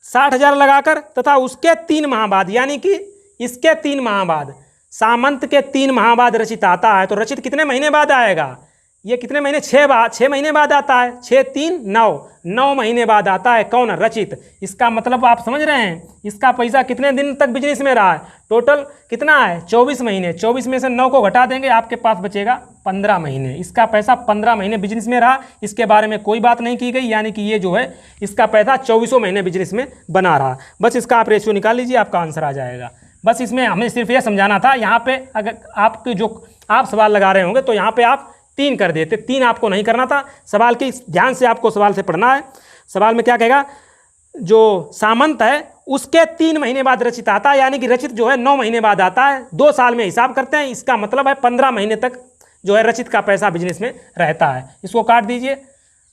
60,000 लगाकर तथा उसके 3 माह बाद, यानी कि इसके 3 माह बाद, सामंत के 3 माह बाद रचित आता है। तो रचित कितने महीने बाद आएगा? ये कितने महीने? 6 महीने बाद आता है। 6 3 9 महीने बाद आता है। कौन? रचित। इसका मतलब आप समझ रहे हैं, इसका पैसा कितने दिन तक बिजनेस में रहा है? टोटल कितना है? 24 महीने। 24 में से 9 को घटा देंगे, आपके पास बचेगा 15 महीने। इसका पैसा 15 महीने बिजनेस में रहा। इसके बारे में कोई बात नहीं की गई, यानी कि ये जो है इसका पैसा 24 महीने बिजनेस में बना रहा। बस इसका आप रेशियो निकाल लीजिए, आपका आंसर आ जाएगा। बस इसमें हमें सिर्फ यह समझाना था। यहाँ पे अगर आपके जो आप सवाल लगा रहे होंगे तो यहाँ पे आप 3 कर देते। 3 आपको नहीं करना था। सवाल की ध्यान से आपको सवाल से पढ़ना है। सवाल में क्या कहेगा? जो सामंत है उसके 3 महीने बाद रचित आता है, यानी कि रचित जो है 9 महीने बाद आता है। 2 साल में हिसाब करते हैं, इसका मतलब है 15 महीने तक जो है रचित का पैसा बिजनेस में रहता है। इसको काट दीजिए।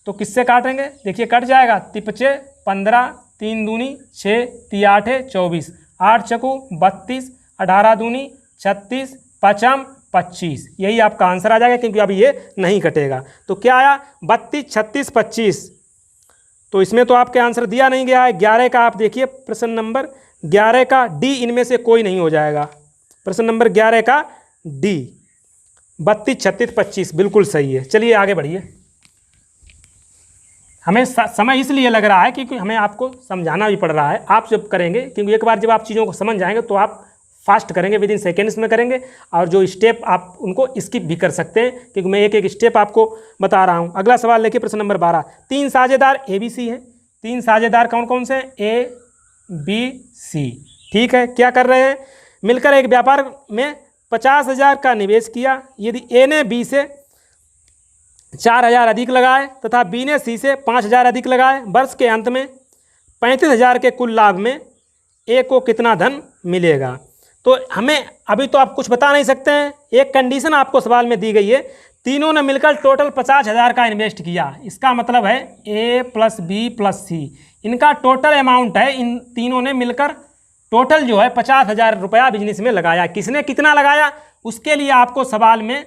तो किससे काटेंगे? देखिए कट जाएगा। 3 15, 3 दूनी 6, 3 8 24, 8 चकू 32, 18 दूनी 36, 5 25। यही आपका आंसर आ जाएगा, क्योंकि अभी ये नहीं कटेगा। तो क्या आया? 32, 36, 25। तो इसमें तो आपके आंसर दिया नहीं गया है। 11 का आप देखिए, प्रश्न नंबर 11 का डी, इनमें से कोई नहीं हो जाएगा। प्रश्न नंबर 11 का डी, 32, 36, 25 बिल्कुल सही है। चलिए आगे बढ़िए। हमें समय इसलिए लग रहा है क्योंकि हमें आपको समझाना भी पड़ रहा है। आप जब करेंगे, क्योंकि एक बार जब आप चीज़ों को समझ जाएंगे तो आप फास्ट करेंगे, विद इन सेकेंड्स में करेंगे, और जो स्टेप आप उनको स्किप भी कर सकते हैं, क्योंकि मैं एक एक स्टेप आपको बता रहा हूँ। अगला सवाल देखिए, प्रश्न नंबर 12। 3 साझेदार ABC हैं। 3 साझेदार कौन कौन से हैं? ABC। ठीक है, क्या कर रहे हैं? मिलकर एक व्यापार में 50,000 का निवेश किया। यदि A ने B से 4,000 अधिक लगाए तथा B ने C से 5,000 अधिक लगाए, वर्ष के अंत में 35,000 के कुल लाभ में A को कितना धन मिलेगा? तो हमें अभी तो आप कुछ बता नहीं सकते हैं। एक कंडीशन आपको सवाल में दी गई है, तीनों ने मिलकर टोटल 50,000 का इन्वेस्ट किया। इसका मतलब है A + B + C, इनका टोटल अमाउंट है। इन तीनों ने मिलकर टोटल जो है 50,000 रुपया बिजनेस में लगाया। किसने कितना लगाया, उसके लिए आपको सवाल में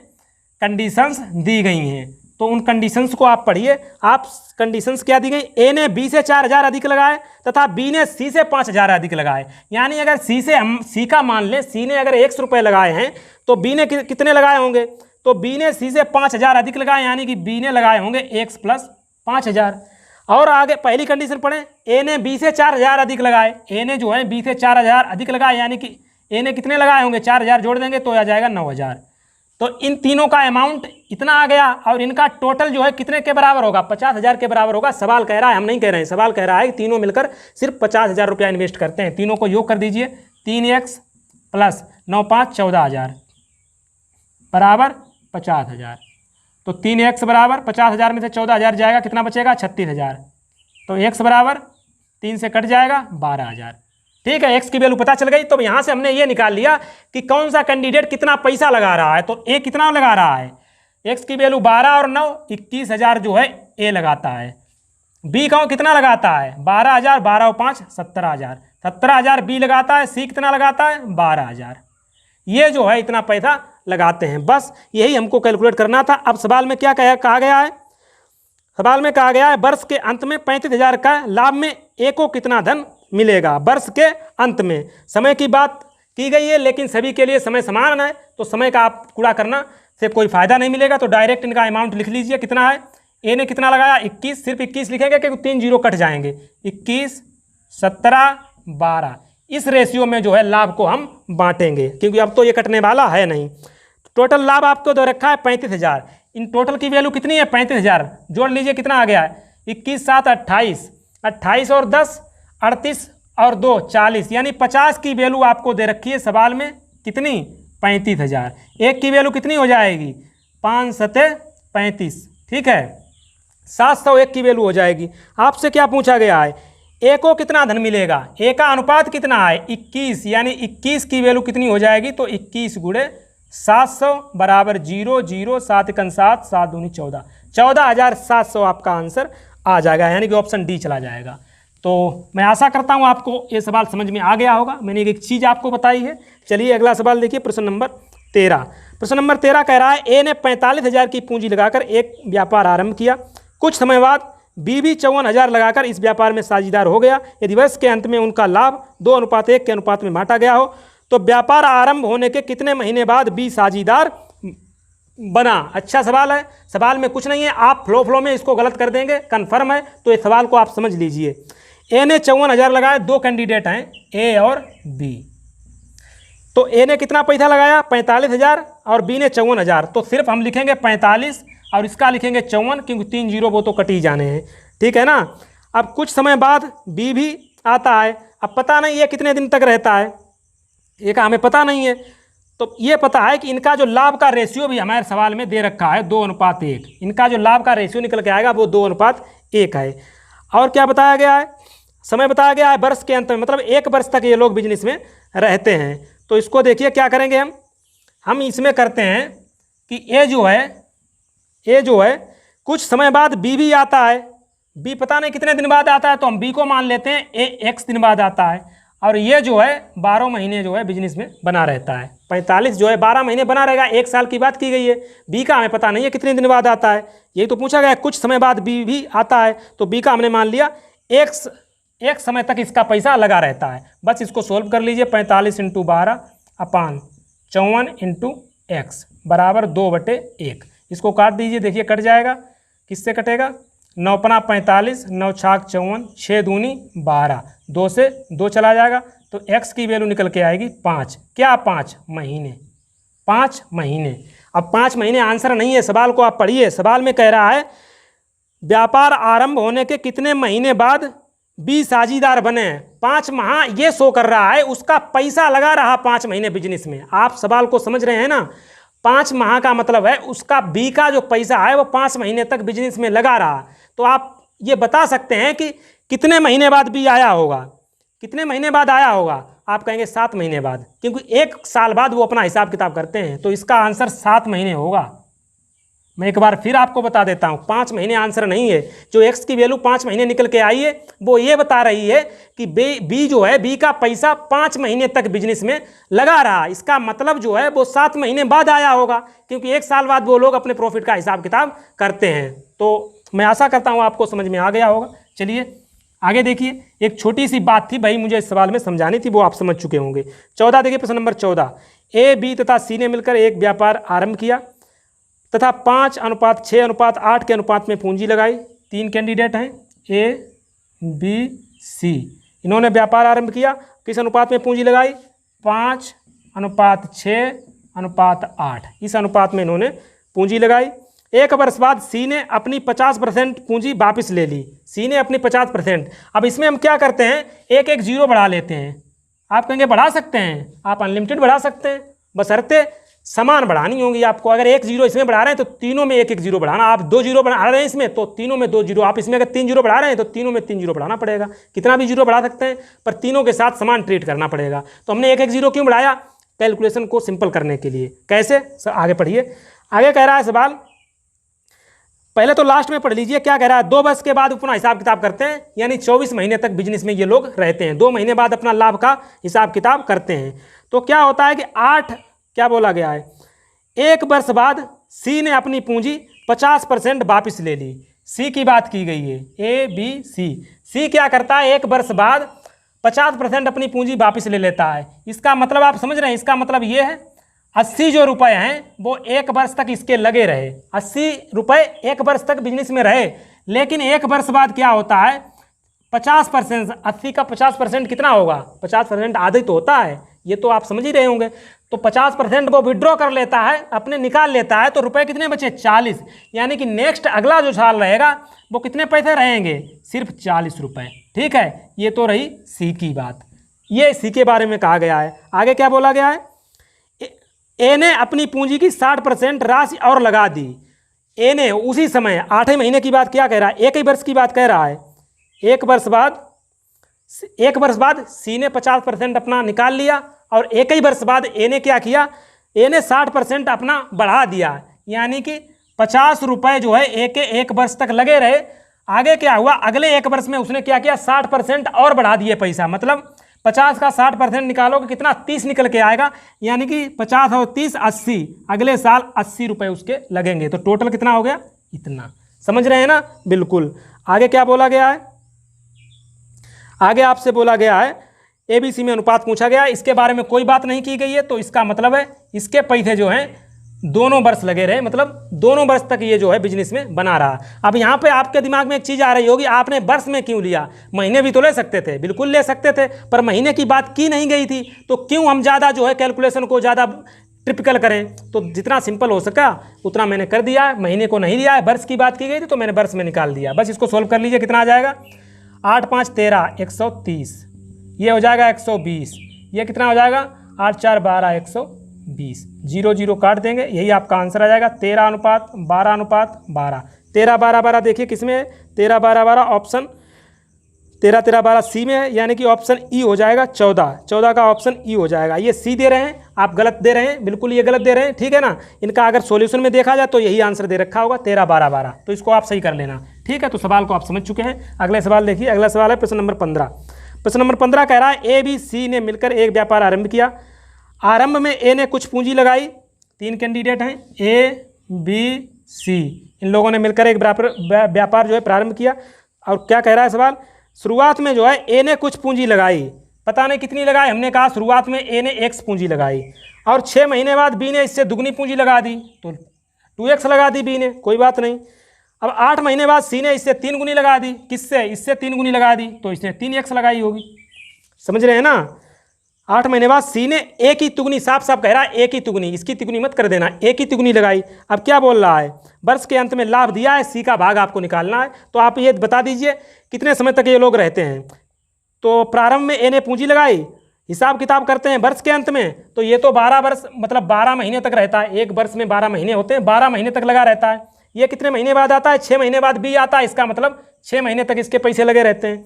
कंडीशंस दी गई हैं। तो उन कंडीशंस को आप पढ़िए। आप कंडीशंस क्या दी गई? ए ने बी से 4,000 अधिक लगाए तथा बी ने सी से 5,000 अधिक लगाए। यानी अगर सी से हम सी का मान लें, सी ने अगर 100 रुपये लगाए हैं तो बी ने कितने लगाए होंगे? तो बी ने सी से 5,000 अधिक लगाए, यानी कि बी ने लगाए होंगे 1 + 5,000। और आगे पहली कंडीशन पढ़ें, ए ने बी से 4,000 अधिक लगाए। ए ने जो है बी से 4,000 अधिक लगाए, यानी कि ए ने कितने लगाए होंगे? 4,000 जोड़ देंगे तो आ जाएगा 9,000। तो इन तीनों का अमाउंट इतना आ गया, और इनका टोटल जो है कितने के बराबर होगा? 50,000 के बराबर होगा। सवाल कह रहा है, हम नहीं कह रहे हैं, सवाल कह रहा है कि तीनों मिलकर सिर्फ 50,000 रुपया इन्वेस्ट करते हैं। तीनों को योग कर दीजिए। 3x + 9 5 14,000 बराबर 50,000। तो 3x बराबर 50,000 में से 14,000 जाएगा, कितना बचेगा? 36,000। तो x बराबर 3 से कट जाएगा 12,000। ठीक है, x की वैल्यू पता चल गई। तो यहाँ से हमने ये निकाल लिया कि कौन सा कैंडिडेट कितना पैसा लगा रहा है। तो A कितना लगा रहा है? x की वैल्यू 12 और 9 21,000 जो है A लगाता है। बी का कितना लगाता है 12,000, 12 और 5 17,000, 17,000 बी लगाता है, सी कितना लगाता है 12,000। ये जो है इतना पैसा लगाते हैं, बस यही हमको कैलकुलेट करना था। अब सवाल में क्या कहा गया है, सवाल में कहा गया है वर्ष के अंत में 35,000 का लाभ में ए को कितना धन मिलेगा। वर्ष के अंत में समय की बात की गई है, लेकिन सभी के लिए समय समान है, तो समय का आप कूड़ा करना से कोई फायदा नहीं मिलेगा। तो डायरेक्ट इनका अमाउंट लिख लीजिए कितना है। ए ने कितना लगाया 21, सिर्फ 21 लिखेंगे क्योंकि 3 जीरो कट जाएंगे। 21, 17, 12 इस रेशियो में जो है लाभ को हम बांटेंगे, क्योंकि अब तो ये कटने वाला है नहीं। टोटल लाभ आपको दो रखा है 35,000। इन टोटल की वैल्यू कितनी है 35,000, जोड़ लीजिए कितना आ गया है 21, 7, 28, 28 और 10 38 और 2 40, यानी 50 की वैल्यू आपको दे रखी है सवाल में कितनी 35,000। एक की वैल्यू कितनी हो जाएगी 5 सते 35, ठीक है 701 की वैल्यू हो जाएगी। आपसे क्या पूछा गया है ए को कितना धन मिलेगा, ए का अनुपात कितना है 21, यानी 21 की वैल्यू कितनी हो जाएगी तो 21 गुणे 700 बराबर 0 0 7 1 7 7 दूनी 14, 14,700 आपका आंसर आ जाएगा, यानी कि ऑप्शन डी चला जाएगा। तो मैं आशा करता हूँ आपको ये सवाल समझ में आ गया होगा। मैंने एक चीज़ आपको बताई है। चलिए अगला सवाल देखिए, प्रश्न नंबर 13। प्रश्न नंबर 13 कह रहा है ए ने 45,000 की पूंजी लगाकर एक व्यापार आरंभ किया। कुछ समय बाद बी भी 54,000 लगाकर इस व्यापार में साझेदार हो गया। यदि वर्ष के अंत में उनका लाभ 2:1 के अनुपात में बांटा गया हो तो व्यापार आरंभ होने के कितने महीने बाद बी साझेदार बना। अच्छा सवाल है, सवाल में कुछ नहीं है, आप फ्लो में इसको गलत कर देंगे, कन्फर्म है। तो इस सवाल को आप समझ लीजिए। ए ने 54,000 लगाया, दो कैंडिडेट हैं ए और बी। तो ए ने कितना पैसा लगाया 45,000 और बी ने 54,000, तो सिर्फ हम लिखेंगे 45 और इसका लिखेंगे 54, क्योंकि 3 जीरो वो तो कट ही जाने हैं, ठीक है ना। अब कुछ समय बाद बी भी आता है। अब पता नहीं ये कितने दिन तक रहता है, ये का हमें पता नहीं है। तो ये पता है कि इनका जो लाभ का रेशियो भी हमारे सवाल में दे रखा है 2:1। इनका जो लाभ का रेशियो निकल के आएगा वो 2:1 है। और क्या बताया गया है, समय बताया गया है वर्ष के अंत में, मतलब 1 वर्ष तक ये लोग बिजनेस में रहते हैं। तो इसको देखिए क्या करेंगे हम इसमें करते हैं कि ए जो है कुछ समय बाद बी भी आता है। बी पता नहीं कितने दिन बाद आता है, तो हम बी को मान लेते हैं ए x दिन बाद आता है। और ये जो है 12 महीने जो है बिजनेस में बना रहता है। 45 जो है 12 महीने बना रहेगा, 1 साल की बात की गई है। बी का हमें पता नहीं है कितने दिन बाद आता है, यही तो पूछा गया। कुछ समय बाद बी भी आता है, तो बी का हमने मान लिया एक समय तक इसका पैसा लगा रहता है। बस इसको सोल्व कर लीजिए। 45 × 12 अपान 54 × x बराबर 2/1। इसको काट दीजिए, देखिए कट जाएगा। किससे कटेगा 9 × 45, 9 × 54, 6 दूनी 12, 2 से 2 चला जाएगा। तो x की वैल्यू निकल के आएगी 5। क्या 5 महीने, 5 महीने। अब 5 महीने आंसर नहीं है, सवाल को आप पढ़िए। सवाल में कह रहा है व्यापार आरंभ होने के कितने महीने बाद बी साझेदार बने। 5 माह ये शो कर रहा है, उसका पैसा लगा रहा 5 महीने बिजनेस में। आप सवाल को समझ रहे हैं ना। 5 माह का मतलब है उसका बी का जो पैसा है वो 5 महीने तक बिजनेस में लगा रहा। तो आप ये बता सकते हैं कि कितने महीने बाद बी आया होगा, कितने महीने बाद आया होगा। आप कहेंगे 7 महीने बाद, क्योंकि 1 साल बाद वो अपना हिसाब किताब करते हैं। तो इसका आंसर 7 महीने होगा। मैं एक बार फिर आपको बता देता हूँ, 5 महीने आंसर नहीं है। जो एक्स की वैल्यू 5 महीने निकल के आई है वो ये बता रही है कि बी जो है, बी का पैसा 5 महीने तक बिजनेस में लगा रहा। इसका मतलब जो है वो 7 महीने बाद आया होगा, क्योंकि 1 साल बाद वो लोग अपने प्रॉफिट का हिसाब किताब करते हैं। तो मैं आशा करता हूँ आपको समझ में आ गया होगा। चलिए आगे देखिए, एक छोटी सी बात थी भाई मुझे इस सवाल में समझानी थी, वो आप समझ चुके होंगे। 14 देखिए, प्रश्न नंबर 14। ए बी तथा सी ने मिलकर एक व्यापार आरंभ किया तथा 5:6:8 के अनुपात में पूंजी लगाई। 3 कैंडिडेट हैं ए बी सी। इन्होंने व्यापार आरंभ किया, किस अनुपात में पूंजी लगाई 5:6:8। इस अनुपात में इन्होंने पूंजी लगाई। 1 वर्ष बाद सी ने अपनी 50% पूंजी वापस ले ली। सी ने अपनी 50%। अब इसमें हम क्या करते हैं, एक जीरो बढ़ा लेते हैं। आप कहेंगे बढ़ा सकते हैं, आप अनलिमिटेड बढ़ा सकते हैं, बशर्ते समान बढ़ानी होंगी आपको। अगर 1 जीरो इसमें बढ़ा रहे हैं तो तीनों में 1 जीरो बढ़ाना। आप 2 जीरो बढ़ा रहे हैं इसमें तो तीनों में 2 जीरो। आप इसमें अगर 3 जीरो बढ़ा रहे हैं तो तीनों में 3 जीरो बढ़ाना पड़ेगा। कितना भी जीरो बढ़ा सकते हैं, पर तीनों के साथ समान ट्रीट करना पड़ेगा। तो हमने 1 जीरो क्यों बढ़ाया, कैलकुलेशन को सिंपल करने के लिए। कैसे, आगे पढ़िए। आगे कह रहा है सवाल पहले तो लास्ट में पढ़ लीजिए क्या कह रहा है। 2 वर्ष के बाद अपना हिसाब किताब करते हैं, यानी 24 महीने तक बिजनेस में ये लोग रहते हैं। 2 महीने बाद अपना लाभ का हिसाब किताब करते हैं। तो क्या होता है कि 8 क्या बोला गया है, 1 वर्ष बाद सी ने अपनी पूंजी 50% वापस ले ली। सी की बात की गई है, ए बी सी। सी क्या करता है, 1 वर्ष बाद 50% अपनी पूंजी वापस ले लेता है। इसका मतलब आप समझ रहे हैं, इसका मतलब ये है 80 जो रुपए हैं वो 1 वर्ष तक इसके लगे रहे। 80 रुपए 1 वर्ष तक बिजनेस में रहे, लेकिन 1 वर्ष बाद क्या होता है, 50%, 80 का 50% कितना होगा, 50% आधा ही तो होता है, ये तो आप समझ ही रहे होंगे। तो 50% वो विड्रॉ कर लेता है, अपने निकाल लेता है, तो रुपए कितने बचे, 40। यानी कि नेक्स्ट अगला जो साल रहेगा वो कितने पैसे रहेंगे, सिर्फ 40 रुपए। ठीक है, ये तो रही सी की बात, ये सी के बारे में कहा गया है। आगे क्या बोला गया है, ए ने अपनी पूंजी की 60% राशि और लगा दी। ए ने उसी समय 8 महीने की बात क्या कह रहा है, 1 ही वर्ष की बात कह रहा है। 1 वर्ष बाद सी ने 50% अपना निकाल लिया, और 1 ही वर्ष बाद ए ने क्या किया, ए ने 60% अपना बढ़ा दिया। यानी कि 50 रुपये जो है ए के 1 वर्ष तक लगे रहे। आगे क्या हुआ, अगले 1 वर्ष में उसने क्या किया, 60% और बढ़ा दिए पैसा। मतलब 50 का 60% निकालोगे कितना, 30 निकल के आएगा। यानी कि 50 और 30 80, अगले साल 80 रुपये उसके लगेंगे। तो टोटल कितना हो गया, इतना। समझ रहे हैं ना, बिल्कुल। आगे क्या बोला गया है, आगे आपसे बोला गया है एबीसी में अनुपात पूछा गया है, इसके बारे में कोई बात नहीं की गई है। तो इसका मतलब है इसके पैसे जो हैं दोनों वर्ष लगे रहे, मतलब दोनों वर्ष तक ये जो है बिजनेस में बना रहा। अब यहाँ पे आपके दिमाग में एक चीज़ आ रही होगी, आपने वर्ष में क्यों लिया, महीने भी तो ले सकते थे, बिल्कुल ले सकते थे, पर महीने की बात की नहीं गई थी। तो क्यों हम ज़्यादा जो है कैलकुलेशन को ज़्यादा टिपिकल करें। तो जितना सिंपल हो सका उतना मैंने कर दिया है, महीने को नहीं लिया है। वर्ष की बात की गई थी तो मैंने वर्ष में निकाल दिया। बस इसको सोल्व कर लीजिए, कितना आ जाएगा, 8 5 13 130, ये हो जाएगा 120, ये कितना हो जाएगा, 8 4 12 120, 0 0 काट देंगे, यही आपका आंसर आ जाएगा। 13 अनुपात 12 अनुपात 12, 13 12 12 देखिए किस में है, 13 12 12 ऑप्शन 13 13 12 सी में है, यानी कि ऑप्शन ई हो जाएगा। 14 14 का ऑप्शन ई हो जाएगा। ये सी दे रहे हैं, आप गलत दे रहे हैं, बिल्कुल ये गलत दे रहे हैं, ठीक है ना। इनका अगर सॉल्यूशन में देखा जाए तो यही आंसर दे रखा होगा 13 12 12, तो इसको आप सही कर लेना, ठीक है। तो सवाल को आप समझ चुके हैं। अगले सवाल देखिए, अगला सवाल है प्रश्न नंबर 15। प्रश्न नंबर 15 कह रहा है ए बी सी ने मिलकर एक व्यापार आरंभ किया। आरंभ में ए ने कुछ पूंजी लगाई, 3 कैंडिडेट हैं ए बी सी, इन लोगों ने मिलकर एक व्यापार जो है प्रारंभ किया। और क्या कह रहा है सवाल, शुरुआत में जो है ए ने कुछ पूंजी लगाई, पता नहीं कितनी लगाई, हमने कहा शुरुआत में ए ने x पूंजी लगाई, और 6 महीने बाद बी ने इससे दुगनी पूंजी लगा दी, तो 2x लगा दी बी ने, कोई बात नहीं। अब 8 महीने बाद सी ने इससे 3 गुनी लगा दी, किससे, इससे 3 गुनी लगा दी, तो इसने 3x लगाई होगी। समझ रहे हैं ना। 8 महीने बाद सी ने ए की तुगनी, साफ साफ कह रहा है ए की तुगनी, इसकी तिगुनी मत कर देना, ए की तुगनी लगाई। अब क्या बोल रहा है, वर्ष के अंत में लाभ दिया है, सी का भाग आपको निकालना है। तो आप ये बता दीजिए कितने समय तक ये लोग रहते हैं। तो प्रारंभ में ए ने पूंजी लगाई, हिसाब किताब करते हैं वर्ष के अंत में, तो ये तो 12 वर्ष मतलब 12 महीने तक रहता है। एक वर्ष में 12 महीने होते हैं, 12 महीने तक लगा रहता है। ये कितने महीने बाद आता है, 6 महीने बाद बी आता है, इसका मतलब 6 महीने तक इसके पैसे लगे रहते हैं।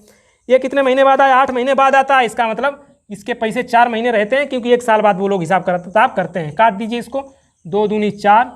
ये कितने महीने बाद आया, 8 महीने बाद आता है, इसका मतलब इसके पैसे 4 महीने रहते हैं, क्योंकि 1 साल बाद वो लोग हिसाब किताब करते हैं। काट दीजिए इसको, 2 दूनी 4,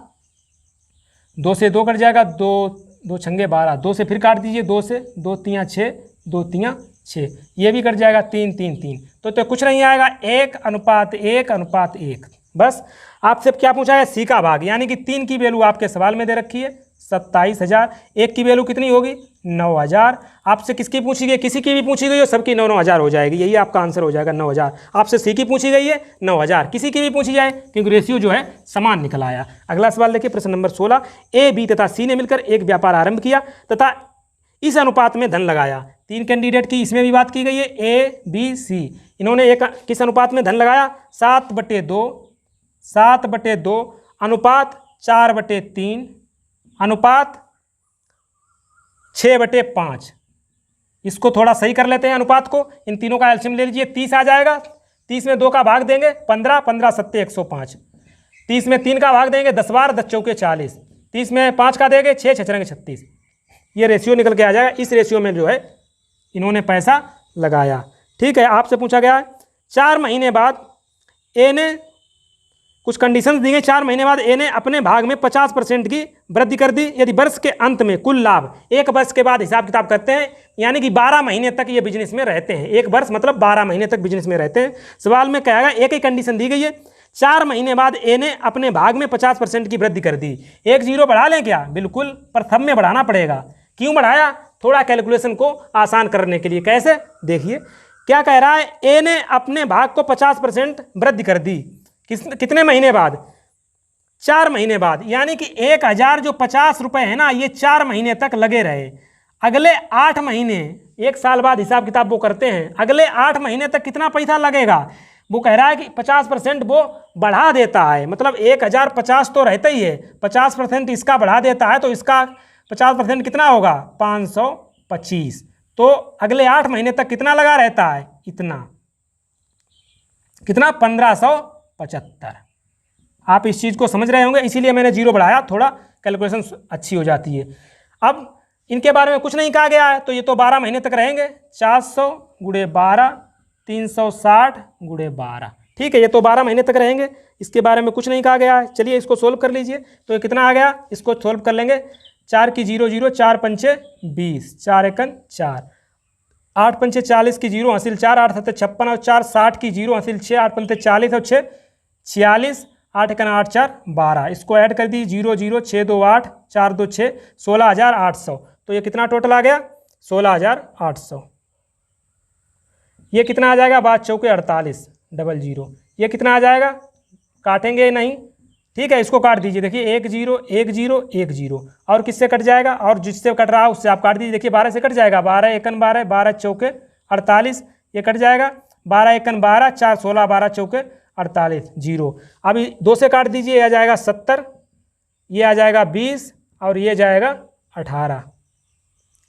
2 से 2 कट जाएगा, 2 2 छंगे 12, 2 से फिर काट दीजिए, 2 से 2 3 6, 2 3 6, ये भी कट जाएगा, 3 3 3, तो कुछ नहीं आएगा, 1 अनुपात 1 अनुपात 1। बस आपसे क्या पूछा है, सी का भाग, यानी कि 3 की वैल्यू आपके सवाल में दे रखी है 27,000, 1 की वैल्यू कितनी होगी 9,000। आपसे किसकी पूछी गई, किसी की भी पूछी गई हो, सबकी 9,000 हो जाएगी, यही आपका आंसर हो जाएगा 9,000। आपसे सी की पूछी गई है 9,000, किसी की भी पूछी जाए, क्योंकि रेशियो जो है समान निकल आया। अगला सवाल देखिए, प्रश्न नंबर 16, ए बी तथा सी ने मिलकर एक व्यापार आरंभ किया तथा इस अनुपात में धन लगाया। 3 कैंडिडेट की इसमें भी बात की गई है, ए बी सी, इन्होंने एक किस अनुपात में धन लगाया, 7/2, 7/2 अनुपात 4/3 अनुपात 6/5। इसको थोड़ा सही कर लेते हैं अनुपात को, इन तीनों का एलसीएम ले लीजिए, 30 आ जाएगा। 30 में 2 का भाग देंगे 15, 15 7 105, 30 में 3 का भाग देंगे 10 बार 10 चौके 40, 30 में 5 का देंगे 6 6 36, ये रेशियो निकल के आ जाएगा। इस रेशियो में जो है इन्होंने पैसा लगाया। ठीक है, आपसे पूछा गया है 4 महीने बाद ए ने कुछ कंडीशंस दी गई। 4 महीने बाद ए ने अपने भाग में 50% की वृद्धि कर दी यदि वर्ष के अंत में कुल लाभ, एक वर्ष के बाद हिसाब किताब करते हैं, यानी कि 12 महीने तक ये बिजनेस में रहते हैं। एक वर्ष मतलब 12 महीने तक बिजनेस में रहते हैं। सवाल में कहेगा एक ही कंडीशन दी गई है, 4 महीने बाद ए ने अपने भाग में 50% की वृद्धि कर दी। एक जीरो बढ़ा लें क्या? बिल्कुल, प्रथम में बढ़ाना पड़ेगा। क्यों बढ़ाया? थोड़ा कैलकुलेशन को आसान करने के लिए। कैसे? देखिए क्या कह रहा है, ए ने अपने भाग को 50% वृद्धि कर दी। कितने महीने बाद? 4 महीने बाद। यानी कि 1000 जो 50 रुपये है ना, ये 4 महीने तक लगे रहे। अगले 8 महीने, एक साल बाद हिसाब किताब वो करते हैं, अगले 8 महीने तक कितना पैसा लगेगा? वो कह रहा है कि 50% वो बढ़ा देता है। मतलब 1050 तो रहता ही है, 50% इसका बढ़ा देता है, तो इसका 50% कितना होगा? 525। तो अगले 8 महीने तक कितना लगा रहता है? इतना, कितना? 1575। आप इस चीज़ को समझ रहे होंगे, इसीलिए मैंने जीरो बढ़ाया, थोड़ा कैलकुलेशन अच्छी हो जाती है। अब इनके बारे में कुछ नहीं कहा गया है, तो ये तो 12 महीने तक रहेंगे। 400 गुणे 12, 360 गुणे 12, ठीक है, ये तो 12 महीने तक रहेंगे। इसके बारे में कुछ नहीं कहा गया है। चलिए इसको सोल्व कर लीजिए। तो ये कितना आ गया? इसको सोल्व कर लेंगे। 4 की 0 0, 4 पंचे 20, 4 एकन 4, 8 पंचे 40 की 0 हासिल 4, 8 सत्ते 56 और 4 60 की 0 हासिल 6, 8 पंचे 40 और 6 46, 8 एकन 8 4 12। इसको ऐड कर दी 0 0, 6 2 8, 4 2 6, 16,800। तो ये कितना टोटल आ गया? 16,800। ये कितना आ जाएगा? 5 चौके 48, 00। ये कितना आ जाएगा? काटेंगे नहीं, ठीक है, इसको काट दीजिए। देखिए 1 0 1 0 1 0, और किससे कट जाएगा? और जिससे कट रहा है उससे आप काट दीजिए। देखिए 12 से कट जाएगा, 12 एकन 12, 12 चौके 48, ये कट जाएगा। 12 एकन 12, 4 16, 12 चौके 48, 0। अभी 2 से काट दीजिए, ये आ जाएगा 70, ये आ जाएगा 20 और ये जाएगा 18,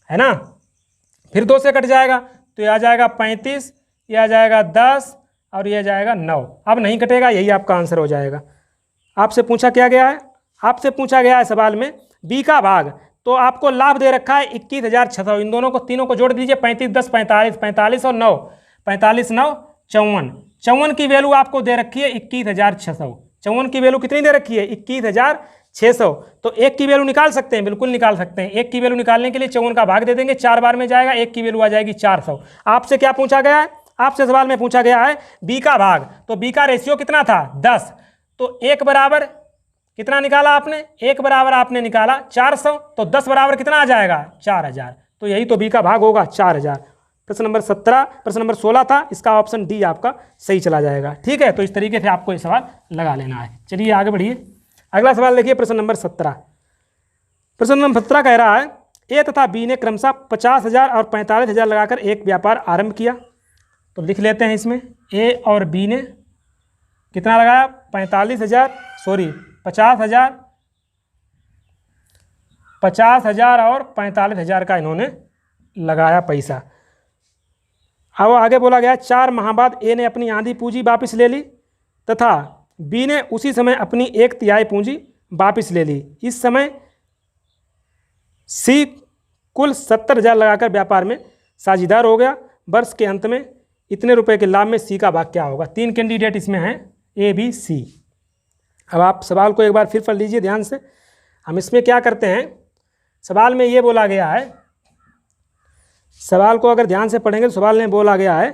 है ना। फिर 2 से कट जाएगा तो ये आ जाएगा 35, ये आ जाएगा 10 और ये जाएगा 9। अब नहीं कटेगा, यही आपका आंसर हो जाएगा। आपसे पूछा क्या गया है? आपसे पूछा गया है सवाल में बी का भाग। तो आपको लाभ दे रखा है 21,600। इन दोनों को, तीनों को जोड़ दीजिए। 35 10 45, 45 और 9, 45 9 54। 54 की वैल्यू आपको दे रखी है 21,600। 54 की वैल्यू कितनी दे रखी है? 21,600। तो एक की वैल्यू निकाल सकते हैं, बिल्कुल निकाल सकते हैं। एक की वैल्यू निकालने के लिए 54 का भाग दे देंगे, 4 बार में जाएगा, एक की वैल्यू आ जाएगी 400। आपसे क्या पूछा गया है? आपसे सवाल में पूछा गया है बी का भाग। तो बी का रेशियो कितना था? 10। तो 1 बराबर कितना निकाला आपने? 1 बराबर आपने निकाला 400, तो 10 बराबर कितना आ जाएगा? 4000। तो यही तो बी का भाग होगा, 4000। प्रश्न नंबर 17, प्रश्न नंबर 16 था, इसका ऑप्शन डी आपका सही चला जाएगा। ठीक है, तो इस तरीके से आपको ये सवाल लगा लेना है। चलिए आगे बढ़िए। अगला सवाल देखिए, प्रश्न नंबर 17। प्रश्न नंबर 17 कह रहा है ए तथा बी ने क्रमशः 50,000 और 45,000 लगाकर एक व्यापार आरंभ किया। तो लिख लेते हैं इसमें, ए और बी ने कितना लगाया? 50,000 और 45,000 का इन्होंने लगाया पैसा। अब आगे बोला गया 4 माह बाद ए ने अपनी आधी पूंजी वापस ले ली तथा बी ने उसी समय अपनी 1/3 पूंजी वापस ले ली। इस समय सी कुल 70,000 लगाकर व्यापार में साझेदार हो गया। वर्ष के अंत में इतने रुपए के लाभ में सी का भाग क्या होगा? 3 कैंडिडेट इसमें हैं, ए बी सी। अब आप सवाल को एक बार फिर पढ़ लीजिए ध्यान से। हम इसमें क्या करते हैं, सवाल में ये बोला गया है, सवाल को अगर ध्यान से पढ़ेंगे तो सवाल में बोला गया है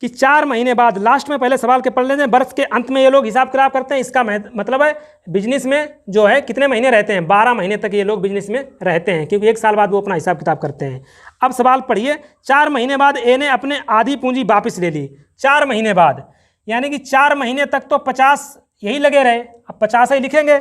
कि 4 महीने बाद, लास्ट में पहले सवाल के पढ़ लेते हैं, वर्ष के अंत में ये लोग हिसाब किताब करते हैं। इसका मतलब है बिजनेस में जो है कितने महीने रहते हैं? 12 महीने तक ये लोग बिजनेस में रहते हैं, क्योंकि 1 साल बाद वो अपना हिसाब किताब करते हैं। अब सवाल पढ़िए, 4 महीने बाद ए ने अपने आधी पूंजी वापस ले ली। 4 महीने बाद, यानी कि 4 महीने तक तो 50 यही लगे रहे। अब 50 ही लिखेंगे,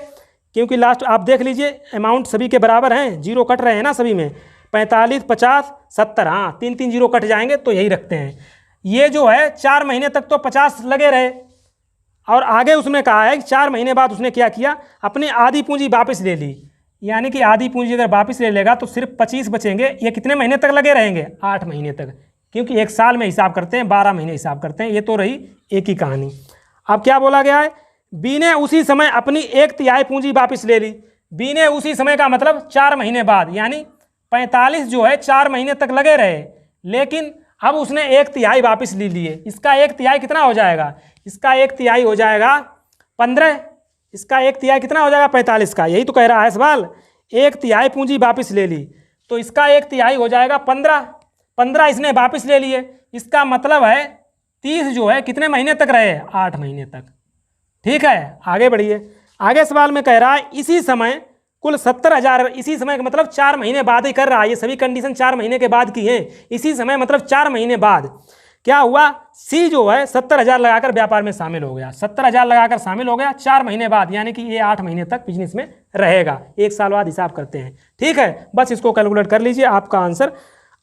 क्योंकि लास्ट आप देख लीजिए अमाउंट सभी के बराबर हैं, जीरो कट रहे हैं ना सभी में। 45 50 70, हाँ 3 जीरो कट जाएंगे, तो यही रखते हैं। ये जो है 4 महीने तक तो 50 लगे रहे, और आगे उसने कहा है कि 4 महीने बाद उसने क्या किया? अपनी आधी पूंजी वापस ले ली। यानी कि आधी पूंजी अगर वापस ले लेगा तो सिर्फ 25 बचेंगे। ये कितने महीने तक लगे रहेंगे? 8 महीने तक, क्योंकि 1 साल में हिसाब करते हैं, 12 महीने हिसाब करते हैं। ये तो रही एक ही कहानी। अब क्या बोला गया है? बी ने उसी समय अपनी 1/3 पूंजी वापस ले ली। बी ने उसी समय का मतलब 4 महीने बाद, यानी 45 जो है 4 महीने तक लगे रहे, लेकिन अब उसने 1/3 वापस ले लिए। इसका 1/3 कितना हो जाएगा? इसका 1/3 हो जाएगा 15, इसका 1/3 कितना हो जाएगा 45 का, यही तो कह रहा है सवाल। 1/3 पूंजी वापस ले ली तो इसका 1/3 हो जाएगा 15 इसने वापस ले लिए। इसका मतलब है 30 जो है कितने महीने तक रहे, 8 महीने तक। ठीक है, आगे बढ़िए। आगे सवाल में कह रहा है इसी समय कुल 70,000, इसी समय का मतलब 4 महीने बाद ही कर रहा है, ये सभी कंडीशन 4 महीने के बाद की हैं। इसी समय मतलब 4 महीने बाद क्या हुआ, सी जो है 70,000 लगाकर व्यापार में शामिल हो गया, 70,000 लगाकर शामिल हो गया 4 महीने बाद, यानी कि ये 8 महीने तक बिजनेस में रहेगा। 1 साल बाद हिसाब करते हैं। ठीक है, बस इसको कैलकुलेट कर लीजिए, आपका आंसर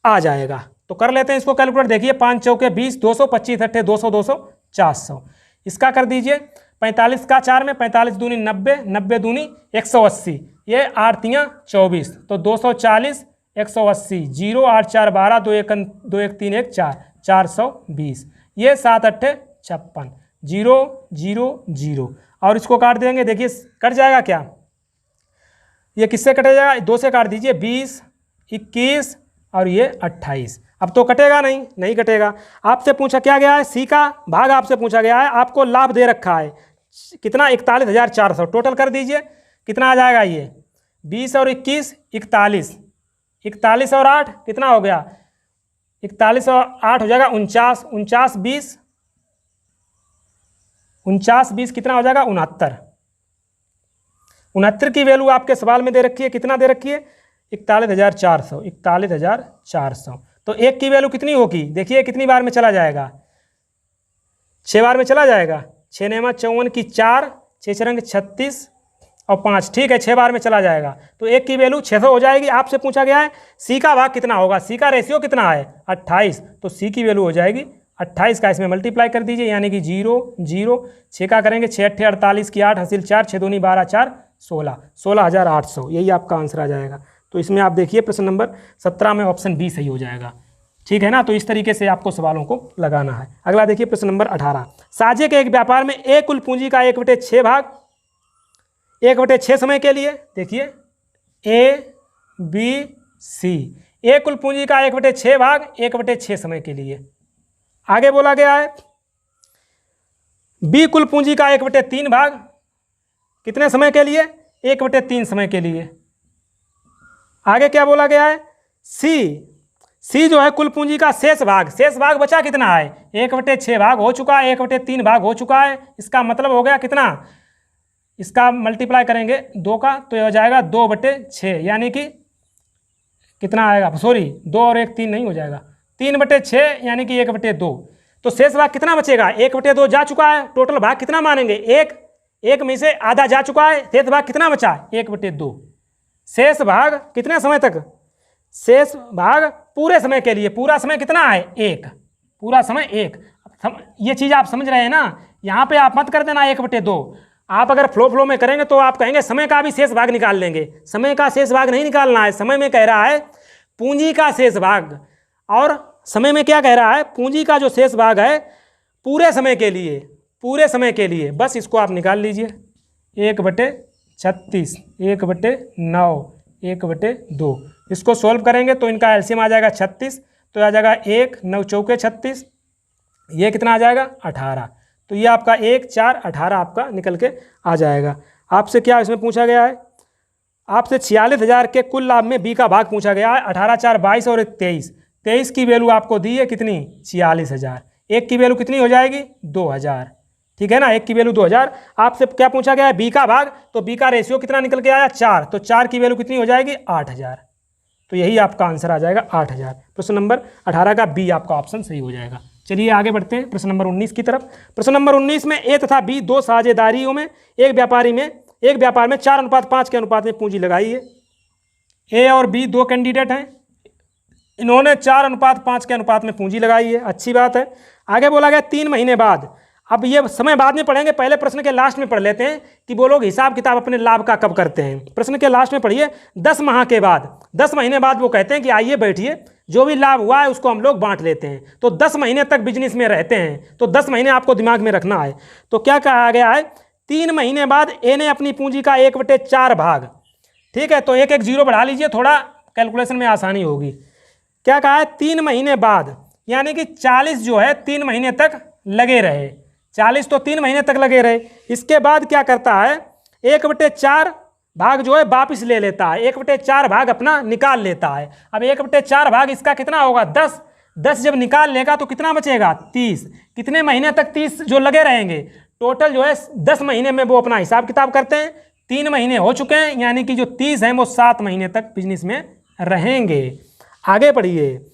आ जाएगा। तो कर लेते हैं इसको कैलकुलेट। देखिए 5 चौके 20, 200, 25 अट्ठे 200, 200 400। इसका कर दीजिए 45 का 4 में, 45 दूनी 90, 90 दूनी 180, ये 8 तियाँ 24, तो 240, 180, 0 8 4 12, 2 1 3 1 4, 420, ये 7 अट्ठे 56, 0 0 0, और इसको काट देंगे। देखिए कट जाएगा क्या, ये किससे कटेगा, 2 से काट दीजिए, 20, 21 और ये 28। अब तो कटेगा नहीं कटेगा। आपसे पूछा क्या गया है, सी का भाग आपसे पूछा गया है, आपको लाभ दे रखा है कितना, 41,400। टोटल कर दीजिए कितना आ जाएगा, ये 20 और 21 41, 41 और 8 कितना हो गया, 41 और 8 हो जाएगा 49, 49 20, 49 20 कितना हो जाएगा 69। 69 की वैल्यू आपके सवाल में दे रखी है, कितना दे रखी है 41,400, 41,400। तो एक की वैल्यू कितनी होगी, देखिए कितनी बार में चला जाएगा, 6 बार में चला जाएगा। 6 नेमा 54 की 4, 6 चरंग 36 और 5, ठीक है 6 बार में चला जाएगा। तो एक की वैल्यू 600 हो जाएगी। आपसे पूछा गया है सी का भाग कितना होगा, सी का रेशियो कितना है 28, तो सी की वैल्यू हो जाएगी 28 का इसमें मल्टीप्लाई कर दीजिए, यानी कि 0 0, 6 का करेंगे 6 अट्ठे 48 की 8 हासिल 4, 6 दूनी 12 4 16, 16,800, यही आपका आंसर आ जाएगा। तो इसमें आप देखिए प्रश्न नंबर 17 में ऑप्शन बी सही हो जाएगा। ठीक है ना, तो इस तरीके से आपको सवालों को लगाना है। अगला देखिए प्रश्न नंबर 18, साझे के एक व्यापार में ए कुल पूंजी का 1/6 भाग 1/6 समय के लिए, देखिए ए बी सी, ए कुल पूंजी का 1/6 भाग 1/6 समय के लिए। आगे बोला गया है बी कुल पूंजी का 1/3 भाग कितने समय के लिए, 1/3 समय के लिए। आगे क्या बोला गया है, सी जो है कुल पूंजी का शेष भाग बचा कितना है, 1/6 भाग हो चुका है, 1/3 भाग हो चुका है। इसका मतलब हो गया कितना, इसका मल्टीप्लाई करेंगे 2 का तो ये हो जाएगा 2/6, यानी कि कितना आएगा, सॉरी 2 और 1 3 नहीं हो जाएगा, 3/6 यानी कि 1/2। तो शेष भाग कितना बचेगा, 1/2 जा चुका है। टोटल भाग कितना मानेंगे, एक में से आधा जा चुका है, शेष भाग कितना बचा 1/2। शेष भाग कितने समय तक, शेष भाग पूरे समय के लिए, पूरा समय कितना है 1, पूरा समय 1। ये चीज़ आप समझ रहे हैं ना, यहाँ पे आप मत कर देना 1/2। आप अगर फ्लो में करेंगे तो आप कहेंगे समय का भी शेष भाग निकाल लेंगे, समय का शेष भाग नहीं निकालना है। समय में कह रहा है पूंजी का शेष भाग, और समय में क्या कह रहा है, पूंजी का जो शेष भाग है पूरे समय के लिए, पूरे समय के लिए। बस इसको आप निकाल लीजिए, 1/36, 1/9, 1/2। इसको सॉल्व करेंगे तो इनका एलसीएम आ जाएगा 36, तो आ जाएगा 1 9 चौके 36, ये कितना आ जाएगा 18। तो ये आपका 1 4 18 आपका निकल के आ जाएगा। आपसे क्या इसमें पूछा गया है, आपसे 46,000 के कुल लाभ में बी का भाग पूछा गया है। 18 4 22 और 23 की वैल्यू आपको दी है कितनी 46,000। एक की वैल्यू कितनी हो जाएगी 2,000, ठीक है ना, एक की वैल्यू 2,000। आपसे क्या पूछा गया है बी का भाग, तो बी का रेशियो कितना निकल के आया 4, तो 4 की वैल्यू कितनी हो जाएगी 8,000। तो यही आपका आंसर आ जाएगा 8,000। प्रश्न नंबर 18 का बी आपका ऑप्शन सही हो जाएगा। चलिए आगे बढ़ते हैं प्रश्न नंबर 19 की तरफ। प्रश्न नंबर 19 में ए तथा बी दो साझेदारियों में एक व्यापार में 4:5 के अनुपात में पूंजी लगाई है। ए और बी दो कैंडिडेट हैं, इन्होंने 4:5 के अनुपात में पूंजी लगाई है, अच्छी बात है। आगे बोला गया 3 महीने बाद, अब ये समय बाद में पढ़ेंगे, पहले प्रश्न के लास्ट में पढ़ लेते हैं कि वो लोग हिसाब किताब अपने लाभ का कब करते हैं। प्रश्न के लास्ट में पढ़िए 10 माह के बाद, 10 महीने बाद वो कहते हैं कि आइए बैठिए, जो भी लाभ हुआ है उसको हम लोग बांट लेते हैं। तो 10 महीने तक बिजनेस में रहते हैं, तो 10 महीने आपको दिमाग में रखना है। तो क्या कहा गया है, 3 महीने बाद ए ने अपनी पूंजी का 1/4 भाग, ठीक है, तो एक एक जीरो बढ़ा लीजिए, थोड़ा कैलकुलेशन में आसानी होगी। क्या कहा है 3 महीने बाद, यानी कि 40 जो है 3 महीने तक लगे रहे, 40 तो 3 महीने तक लगे रहे। इसके बाद क्या करता है, 1/4 भाग जो है वापिस ले लेता है, 1/4 भाग अपना निकाल लेता है। अब 1/4 भाग इसका कितना होगा, 10। 10 जब निकाल लेगा तो कितना बचेगा, 30। कितने महीने तक 30 जो लगे रहेंगे, टोटल जो है 10 महीने में वो अपना हिसाब किताब करते हैं। 3 महीने हो चुके हैं, यानी कि जो 30 हैं वो 7 महीने तक बिजनेस में रहेंगे। आगे बढ़िए,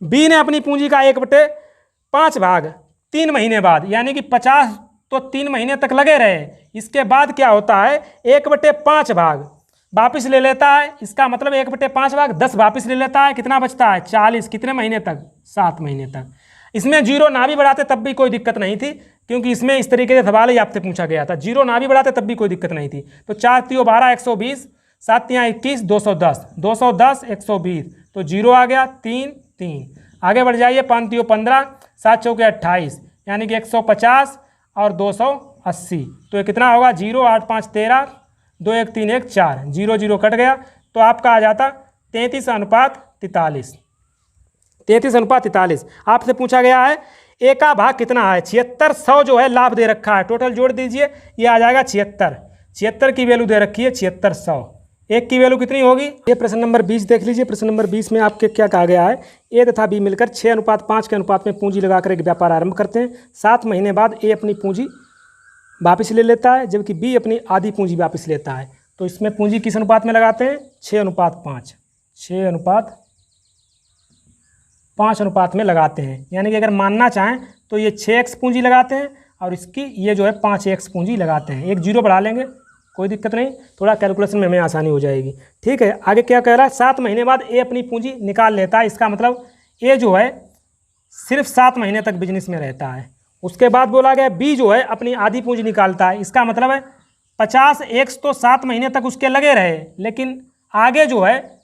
बी ने अपनी पूंजी का 1/5 भाग 3 महीने बाद, यानी कि 50 तो 3 महीने तक लगे रहे। इसके बाद क्या होता है, 1/5 भाग वापिस ले लेता है। इसका मतलब 1/5 भाग 10 वापिस ले लेता है। कितना बचता है, 40। कितने महीने तक, 7 महीने तक। इसमें जीरो ना भी बढ़ाते तब भी कोई दिक्कत नहीं थी, क्योंकि इसमें इस तरीके से सवाल ही आपसे पूछा गया था। जीरो ना भी बढ़ाते तब भी कोई दिक्कत नहीं थी। तो 4 तियो 12 120, 7 तिया 21 210, 210 120, तो जीरो आ गया, 3 3। आगे बढ़ जाइए, 5 तियो 15, 7 चौके 28, यानी कि 150 और 280, तो ये कितना होगा, 0 8 5 13, 2 1 3 1 4, 0 0 कट गया, तो आपका आ जाता 33:43। 33:43। आपसे पूछा गया है ए का भाग कितना है, 76। 100 जो है लाभ दे रखा है, टोटल जोड़ दीजिए, ये आ जाएगा 76। 76 की वैल्यू दे रखी है 76 100। एक की वैल्यू कितनी होगी, ये प्रश्न नंबर 20 देख लीजिए। प्रश्न नंबर 20 में आपके क्या कहा गया है, ए तथा बी मिलकर 6:5 के अनुपात में पूंजी लगाकर एक व्यापार आरंभ करते हैं। 7 महीने बाद ए अपनी पूंजी वापस ले लेता है, जबकि बी अपनी आधी पूंजी वापस लेता है। तो इसमें पूंजी किस अनुपात में लगाते हैं, 6:5। 6:5 अनुपात में लगाते हैं, यानी कि अगर मानना चाहें तो ये 6x पूंजी लगाते हैं और इसकी ये जो है 5x पूंजी लगाते हैं। एक जीरो बढ़ा लेंगे, कोई दिक्कत नहीं, थोड़ा कैलकुलेशन में हमें आसानी हो जाएगी। ठीक है, आगे क्या कह रहा है, 7 महीने बाद ए अपनी पूंजी निकाल लेता है। इसका मतलब ए जो है सिर्फ 7 महीने तक बिजनेस में रहता है। उसके बाद बोला गया बी जो है अपनी आधी पूंजी निकालता है। इसका मतलब है 50x तो 7 महीने तक उसके लगे रहे, लेकिन आगे जो है,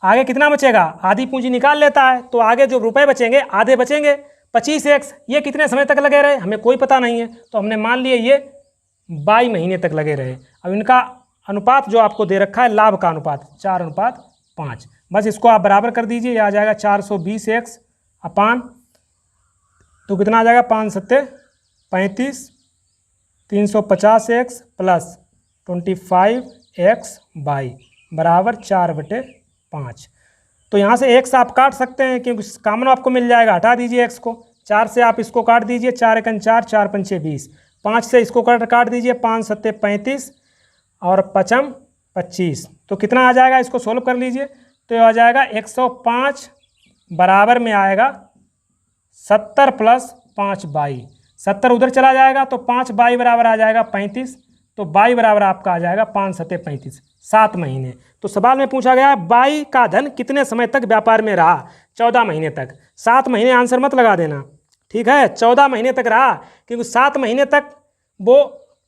आगे कितना बचेगा, आधी पूंजी निकाल लेता है, तो आगे जो रुपए बचेंगे आधे बचेंगे। 25x ये कितने समय तक लगे रहे, हमें कोई पता नहीं है, तो हमने मान लिए ये 22 महीने तक लगे रहे। अब इनका अनुपात जो आपको दे रखा है लाभ का अनुपात 4:5, बस इसको आप बराबर कर दीजिए, यह आ जाएगा 420x अपान, तो कितना आ जाएगा, 5 7 35, 350x प्लस 25x/22 बराबर 4/5। तो यहाँ से x आप काट सकते हैं, क्योंकि कॉमन आपको मिल जाएगा, हटा दीजिए x को। 4 से आप इसको काट दीजिए, 4 1 4, 4 5 20, 5 से इसको काट दीजिए, 5 7 35 और 5 25, तो कितना आ जाएगा, इसको सोल्व कर लीजिए, तो ये आ जाएगा 105 बराबर में आएगा 70 + 5 22। 70 उधर चला जाएगा तो 5 22 बराबर आ जाएगा 35, तो 22 बराबर आपका आ जाएगा 5 7 35, 7 महीने। तो सवाल में पूछा गया है 22 का धन कितने समय तक व्यापार में रहा, 14 महीने तक। 7 महीने आंसर मत लगा देना, ठीक है, 14 महीने तक रहा, क्योंकि 7 महीने तक वो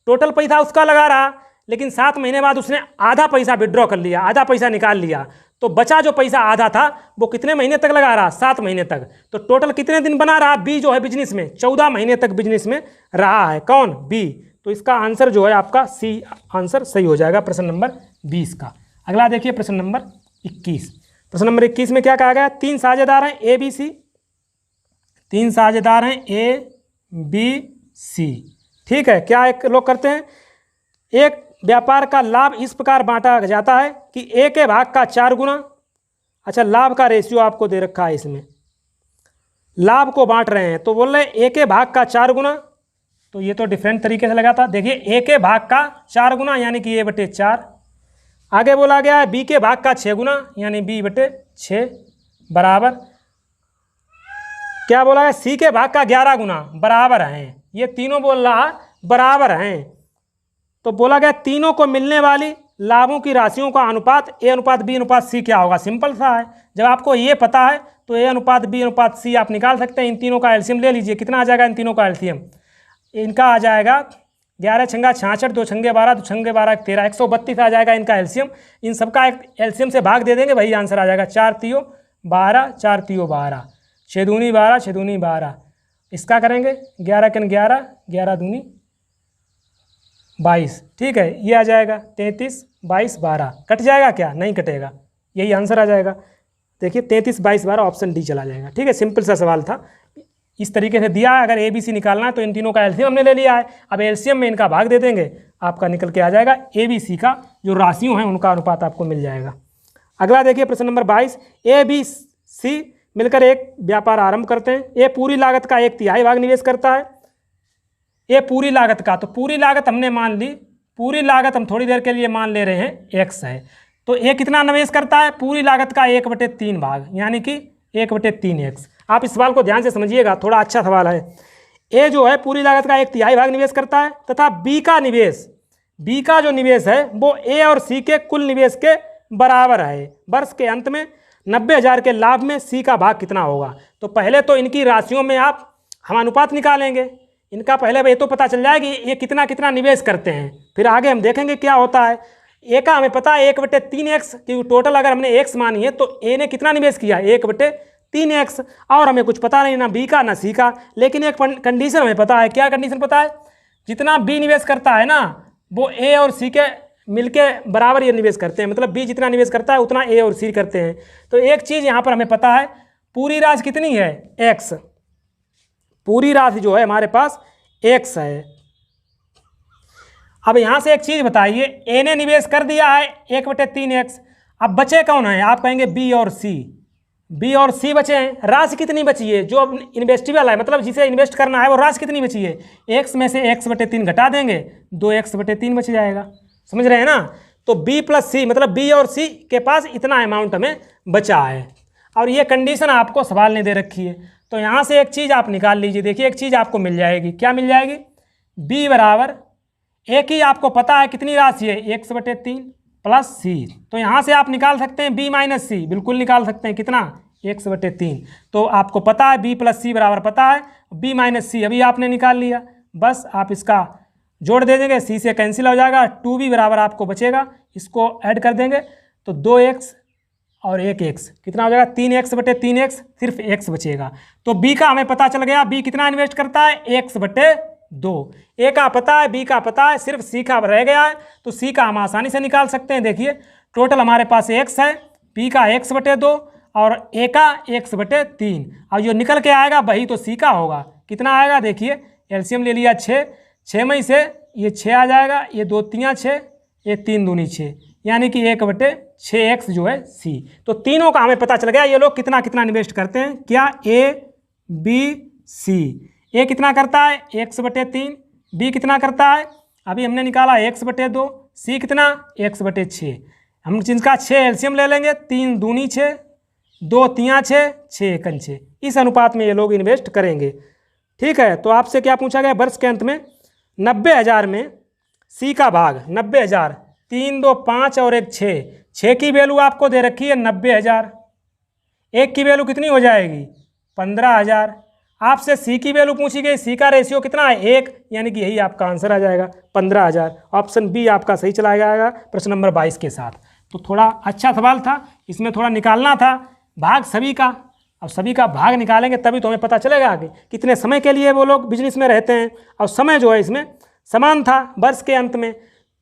टोटल पैसा उसका लगा रहा, लेकिन 7 महीने बाद उसने आधा पैसा विड्रॉ कर लिया, आधा पैसा निकाल लिया, तो बचा जो पैसा आधा था वो कितने महीने तक लगा रहा, 7 महीने तक। तो टोटल कितने दिन बना रहा बी जो है बिजनेस में, 14 महीने तक बिजनेस में रहा है, कौन, बी। तो इसका आंसर जो है आपका सी आंसर सही हो जाएगा प्रश्न नंबर 20 का। अगला देखिए प्रश्न नंबर 21। प्रश्न नंबर 21 में क्या कहा गया, 3 साझेदार हैं ए बी सी, 3 साझेदार हैं ए बी सी, ठीक है। क्या एक लोग करते हैं, एक व्यापार का लाभ इस प्रकार बांटा जाता है कि ए के भाग का 4 गुना, अच्छा लाभ का रेशियो आपको दे रखा है, इसमें लाभ को बांट रहे हैं, तो बोल रहे हैं ए के भाग का 4 गुना, तो ये तो डिफरेंट तरीके से लगा था। देखिए ए के भाग का 4 गुना यानी कि A/4, आगे बोला गया है बी के भाग का 6 गुना यानी B/6 बराबर, क्या बोला है, सी के भाग का 11 गुना बराबर हैं। ये तीनों बोल रहा है बराबर हैं, तो बोला गया तीनों को मिलने वाली लाभों की राशियों का अनुपात A/B/C क्या होगा, सिंपल सा है। जब आपको ये पता है तो A/B/C आप निकाल सकते हैं। इन तीनों का एलसीएम ले लीजिए, कितना आ जाएगा इन तीनों का एलसीएम, इनका आ जाएगा 11 छंगा 66, 2 छंगे 12, 2 छंगे 12 13, 132 आ जाएगा इनका एलसीएम। इन सबका एक एलसीएम से भाग दे देंगे, वही आंसर आ जाएगा। 4 तियो 12, 4 तियो 12, 6 दूनी 12, 6 दूनी 12, इसका करेंगे 11 के 11, 11 दूनी 22, ठीक है, ये आ जाएगा 33, 22, 12, कट जाएगा क्या, नहीं कटेगा, यही आंसर आ जाएगा। देखिए 33, 22, 12 ऑप्शन डी चला जाएगा, ठीक है, सिंपल सा सवाल था, इस तरीके से दिया है। अगर ए बी सी निकालना है तो इन तीनों का एलसीएम हमने ले लिया है। अब एलसीएम में इनका भाग दे देंगे, आपका निकल के आ जाएगा ए बी सी का जो राशियों हैं उनका अनुपात आपको मिल जाएगा। अगला देखिए प्रश्न नंबर 22, ए बी सी मिलकर एक व्यापार आरंभ करते हैं। ए पूरी लागत का 1/3 भाग निवेश करता है। ए पूरी लागत का, तो पूरी लागत हमने मान ली, पूरी लागत हम थोड़ी देर के लिए मान ले रहे हैं एक्स है। तो ए कितना निवेश करता है? पूरी लागत का 1/3 भाग, यानी कि 1/3 एक्स। आप इस सवाल को ध्यान से समझिएगा, थोड़ा अच्छा सवाल है। ए जो है पूरी लागत का 1/3 भाग निवेश करता है तथा बी का निवेश, बी का जो निवेश है वो ए और सी के कुल निवेश के बराबर है। वर्ष के अंत में 90,000 के लाभ में सी का भाग कितना होगा? तो पहले तो इनकी राशियों में हम अनुपात निकालेंगे। इनका पहले ये तो पता चल जाएगा कि ये कितना कितना निवेश करते हैं, फिर आगे हम देखेंगे क्या होता है। ए का हमें पता है 1/3 एक्स, क्योंकि टोटल अगर हमने एक्स मानी है तो ए ने कितना निवेश किया? 1/3 एक्स। और हमें कुछ पता नहीं, ना बी का ना सी का, लेकिन एक कंडीशन हमें पता है। क्या कंडीशन पता है? जितना बी निवेश करता है ना वो ए और सी के मिलके बराबर ये निवेश करते हैं, मतलब बी जितना निवेश करता है उतना ए और सी करते हैं। तो एक चीज़ यहाँ पर हमें पता है, पूरी राशि कितनी है? एक्स। पूरी राशि जो है हमारे पास एक्स है। अब यहाँ से एक चीज़ बताइए, ए ने निवेश कर दिया है 1/3 एक्स, अब बचे कौन है? आप कहेंगे बी और सी। बी और सी बचे हैं। राशि कितनी बची है? जो इन्वेस्टिबल है, मतलब जिसे इन्वेस्ट करना है वो राशि कितनी बची है? एक्स में से x/3 घटा देंगे, 2x/3 बच जाएगा। समझ रहे हैं ना? तो बी प्लस सी, मतलब बी और सी के पास इतना अमाउंट हमें बचा है। और ये कंडीशन आपको सवाल ने दे रखी है, तो यहाँ से एक चीज़ आप निकाल लीजिए। देखिए एक चीज़ आपको मिल जाएगी। क्या मिल जाएगी? बी बराबर, एक ही आपको पता है कितनी राशि है, 1/3 प्लस सी। तो यहाँ से आप निकाल सकते हैं बी माइनस सी, बिल्कुल निकाल सकते हैं। कितना? 1/3। तो आपको पता है बी प्लस सी बराबर पता है, बी माइनस सी अभी आपने निकाल लिया। बस आप इसका जोड़ दे देंगे, सी से कैंसिल हो जाएगा, 2b बराबर आपको बचेगा। इसको ऐड कर देंगे तो 2x और 1x कितना हो जाएगा? 3x/3x, सिर्फ x बचेगा। तो b का हमें पता चल गया, b कितना इन्वेस्ट करता है? 1/2। a का पता है, b का पता है, सिर्फ c का रह गया है, तो c का हम आसानी से निकाल सकते हैं। देखिए टोटल हमारे पास x है, b का 1/2 और a का 1/3, और जो निकल के आएगा वही तो c का होगा। कितना आएगा? देखिए एलसीएम ले लिया 6 में से ये 6 आ जाएगा, ये 2 3 6, ये 3 दूनी 6, यानी कि 1/6x जो है सी। तो तीनों का हमें पता चल गया ये लोग कितना कितना इन्वेस्ट करते हैं। क्या? ए बी सी। ए कितना करता है? 1/3। बी कितना करता है? अभी हमने निकाला 1/2। सी कितना? 1/6। हम जिनका 6 एलसीएम ले लेंगे, 3 दूनी 6, 2 3 6, 6 1 6। इस अनुपात में ये लोग इन्वेस्ट करेंगे। ठीक है, तो आपसे क्या पूछा गया? वर्ष के अंत में 90,000 में सी का भाग 90,000, 3 2 5 और 1 6, 6 की वैल्यू आपको दे रखी है 90,000, 1 की वैल्यू कितनी हो जाएगी? 15,000। आपसे सी की वैल्यू पूछी गई, सी का रेशियो कितना है? 1, यानी कि यही आपका आंसर आ जाएगा 15,000। ऑप्शन बी आपका सही चला जाएगा प्रश्न नंबर 22 के साथ। तो थोड़ा अच्छा सवाल था, इसमें थोड़ा निकालना था भाग सभी का। अब सभी का भाग निकालेंगे तभी तो हमें पता चलेगा कि कितने समय के लिए वो लोग बिजनेस में रहते हैं, और समय जो है इसमें समान था वर्ष के अंत में,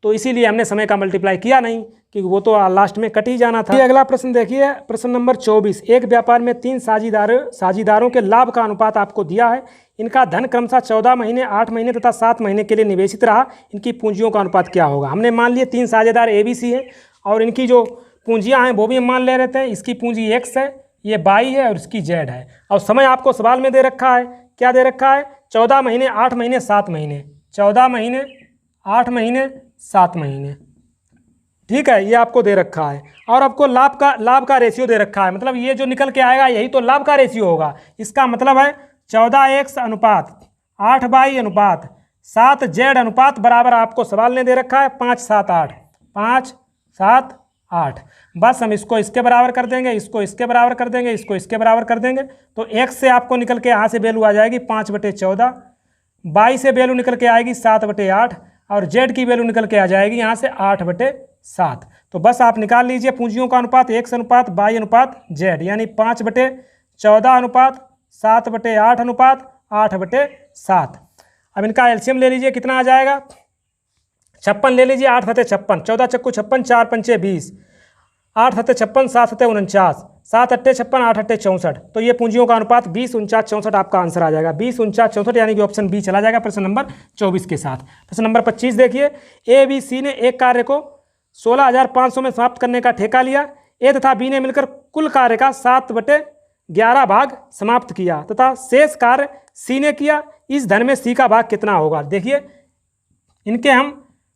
तो इसीलिए हमने समय का मल्टीप्लाई किया नहीं, क्योंकि वो तो लास्ट में कट ही जाना था। ये अगला प्रश्न देखिए, प्रश्न नंबर 24। एक व्यापार में 3 साझीदारों के लाभ का अनुपात आपको दिया है। इनका धन क्रमशः 14 महीने, 8 महीने तथा 7 महीने के लिए निवेशित रहा। इनकी पूंजियों का अनुपात क्या होगा? हमने मान लिए 3 साझेदार ए बी सी हैं, और इनकी जो पूंजियाँ हैं वो भी हम मान ले रहे थे। इसकी पूंजी एक्स है, ये बाई है, और इसकी जेड है। और समय आपको सवाल में दे रखा है, क्या दे रखा है? 14 महीने, 8 महीने, 7 महीने। 14 महीने, 8 महीने, 7 महीने। ठीक है, ये आपको दे रखा है। और आपको लाभ का रेशियो दे रखा है, मतलब ये जो निकल के आएगा यही तो लाभ का रेशियो होगा। इसका मतलब है 14x अनुपात 8y अनुपात 7z अनुपात बराबर आपको सवाल ने दे रखा है 5 7 8, 5 7 8। बस हम इसको इसके बराबर कर देंगे, इसको इसके बराबर कर देंगे, इसको इसके बराबर कर देंगे, तो x से आपको निकल के यहाँ से वैल्यू आ जाएगी 5/14, y से वैल्यू निकल के आएगी 7/8, और z की वैल्यू निकल के आ जाएगी यहाँ से 8/7। तो बस आप निकाल लीजिए पूंजियों का अनुपात x अनुपात y अनुपात z, यानी 5/14 अनुपात 7/8 अनुपात 8/7। अब इनका एलसीएम ले लीजिए, कितना आ जाएगा? 56 ले लीजिए, 8 × 56, 14 चक्कू 56, 4 × 5 20, 8 सत्ते 56, 7 सत्ते 49, 7 अट्ठे 56, 8 अट्ठे 64। तो ये पूंजियों का अनुपात 20, 49, 64 आपका आंसर आ जाएगा। 20, 49, 64 यानी कि ऑप्शन बी चला जाएगा प्रश्न नंबर 24 के साथ। प्रश्न नंबर 25 देखिए, ए बी सी ने एक कार्य को 16,500 में समाप्त करने का ठेका लिया। ए तथा बी ने मिलकर कुल कार्य का 7/11 भाग समाप्त किया तथा शेष कार्य सी ने किया। इस धन में सी का भाग कितना होगा? देखिए इनके हम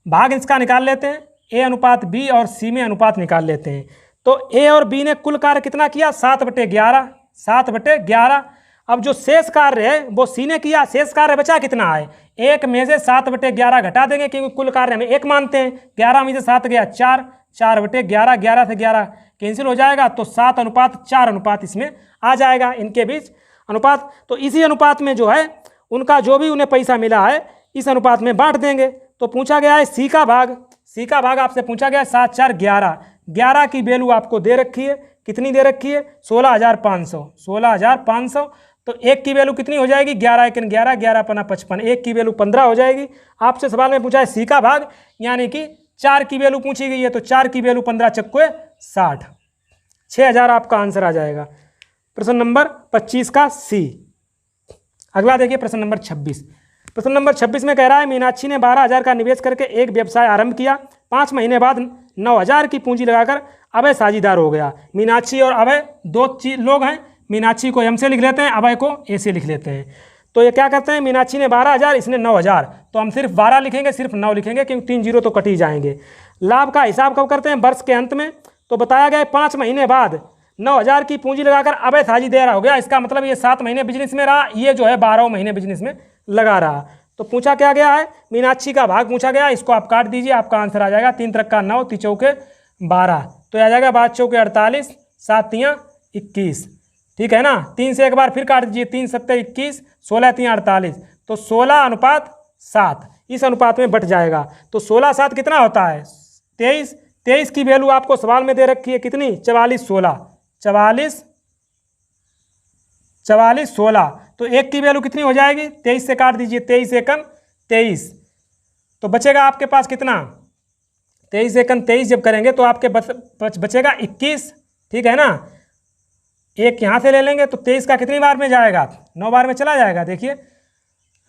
भाग इसका निकाल लेते हैं, ए अनुपात बी और सी में अनुपात निकाल लेते हैं। तो ए और बी ने कुल कार्य कितना किया? 7/11, 7/11। अब जो शेष कार्य है वो सी ने किया, शेष कार्य बचा कितना है? एक में से 7/11 घटा देंगे क्योंकि कुल कार्य हमें एक मानते हैं। 11 में से 7 गया 4, 4/11, 11 से 11 कैंसिल हो जाएगा, तो 7:4 अनुपात इसमें आ जाएगा इनके बीच अनुपात। तो इसी अनुपात में जो है उनका जो भी उन्हें पैसा मिला है इस अनुपात में बांट देंगे। तो पूछा गया है सी का भाग, सी का भाग आपसे पूछा गया है 7, 4, 11। 11 की वैल्यू आपको दे रखी है, कितनी दे रखी है? 16,500, 16,500। तो एक की वैल्यू कितनी हो जाएगी? 11 1 11, 11 पना 55, एक की वैल्यू 15 हो जाएगी। आपसे सवाल में पूछा है सी का भाग, यानी कि 4 की वैल्यू पूछी गई है, तो 4 की वैल्यू 15 चक्के 60, 6,000 आपका आंसर आ जाएगा प्रश्न नंबर 25 का सी। अगला देखिए प्रश्न नंबर 26। प्रश्न नंबर 26 में कह रहा है मीनाक्षी ने 12,000 का निवेश करके एक व्यवसाय आरंभ किया। 5 महीने बाद 9,000 की पूंजी लगाकर अभय साझीदार हो गया। मीनाक्षी और अभय दो लोग हैं। मीनाक्षी को एम से लिख लेते हैं, अभय को ए से लिख लेते हैं। तो ये क्या करते हैं? मीनाक्षी ने 12,000, इसने 9,000, तो हम सिर्फ 12 लिखेंगे, सिर्फ 9 लिखेंगे क्योंकि 3 जीरो तो कट ही जाएंगे। लाभ का हिसाब कब करते हैं? वर्ष के अंत में। तो बताया गया 5 महीने बाद 9,000 की पूंजी लगाकर अभय साझीदार हो गया। इसका मतलब ये 7 महीने बिजनेस में रहा, ये जो है 12 महीने बिजनेस में लगा रहा। तो पूछा क्या गया है? मीनाक्षी का भाग पूछा गया, इसको आप काट दीजिए, आपका आंसर आ जाएगा 3 त्रिक 9, 3 चौके 12, तो आ जाएगा 5 चौके 48, 7 तियाँ 21, ठीक है ना। 3 से एक बार फिर काट दीजिए, 3 सत्ते 21, 16 तियाँ 48, तो 16:7 इस अनुपात में बट जाएगा। तो 16:7 कितना होता है? 23। 23 की वैल्यू आपको सवाल में दे रखी है कितनी? 44, 16, 44, 44, 16, तो एक की वैल्यू कितनी हो जाएगी? 23 से काट दीजिए, 23 एकम 23, तो बचेगा आपके पास कितना? 23 एकम 23 जब करेंगे तो आपके बचेगा 21, ठीक है ना। एक यहाँ से ले लेंगे तो 23 का कितनी बार में जाएगा? 9 बार में चला जाएगा। देखिए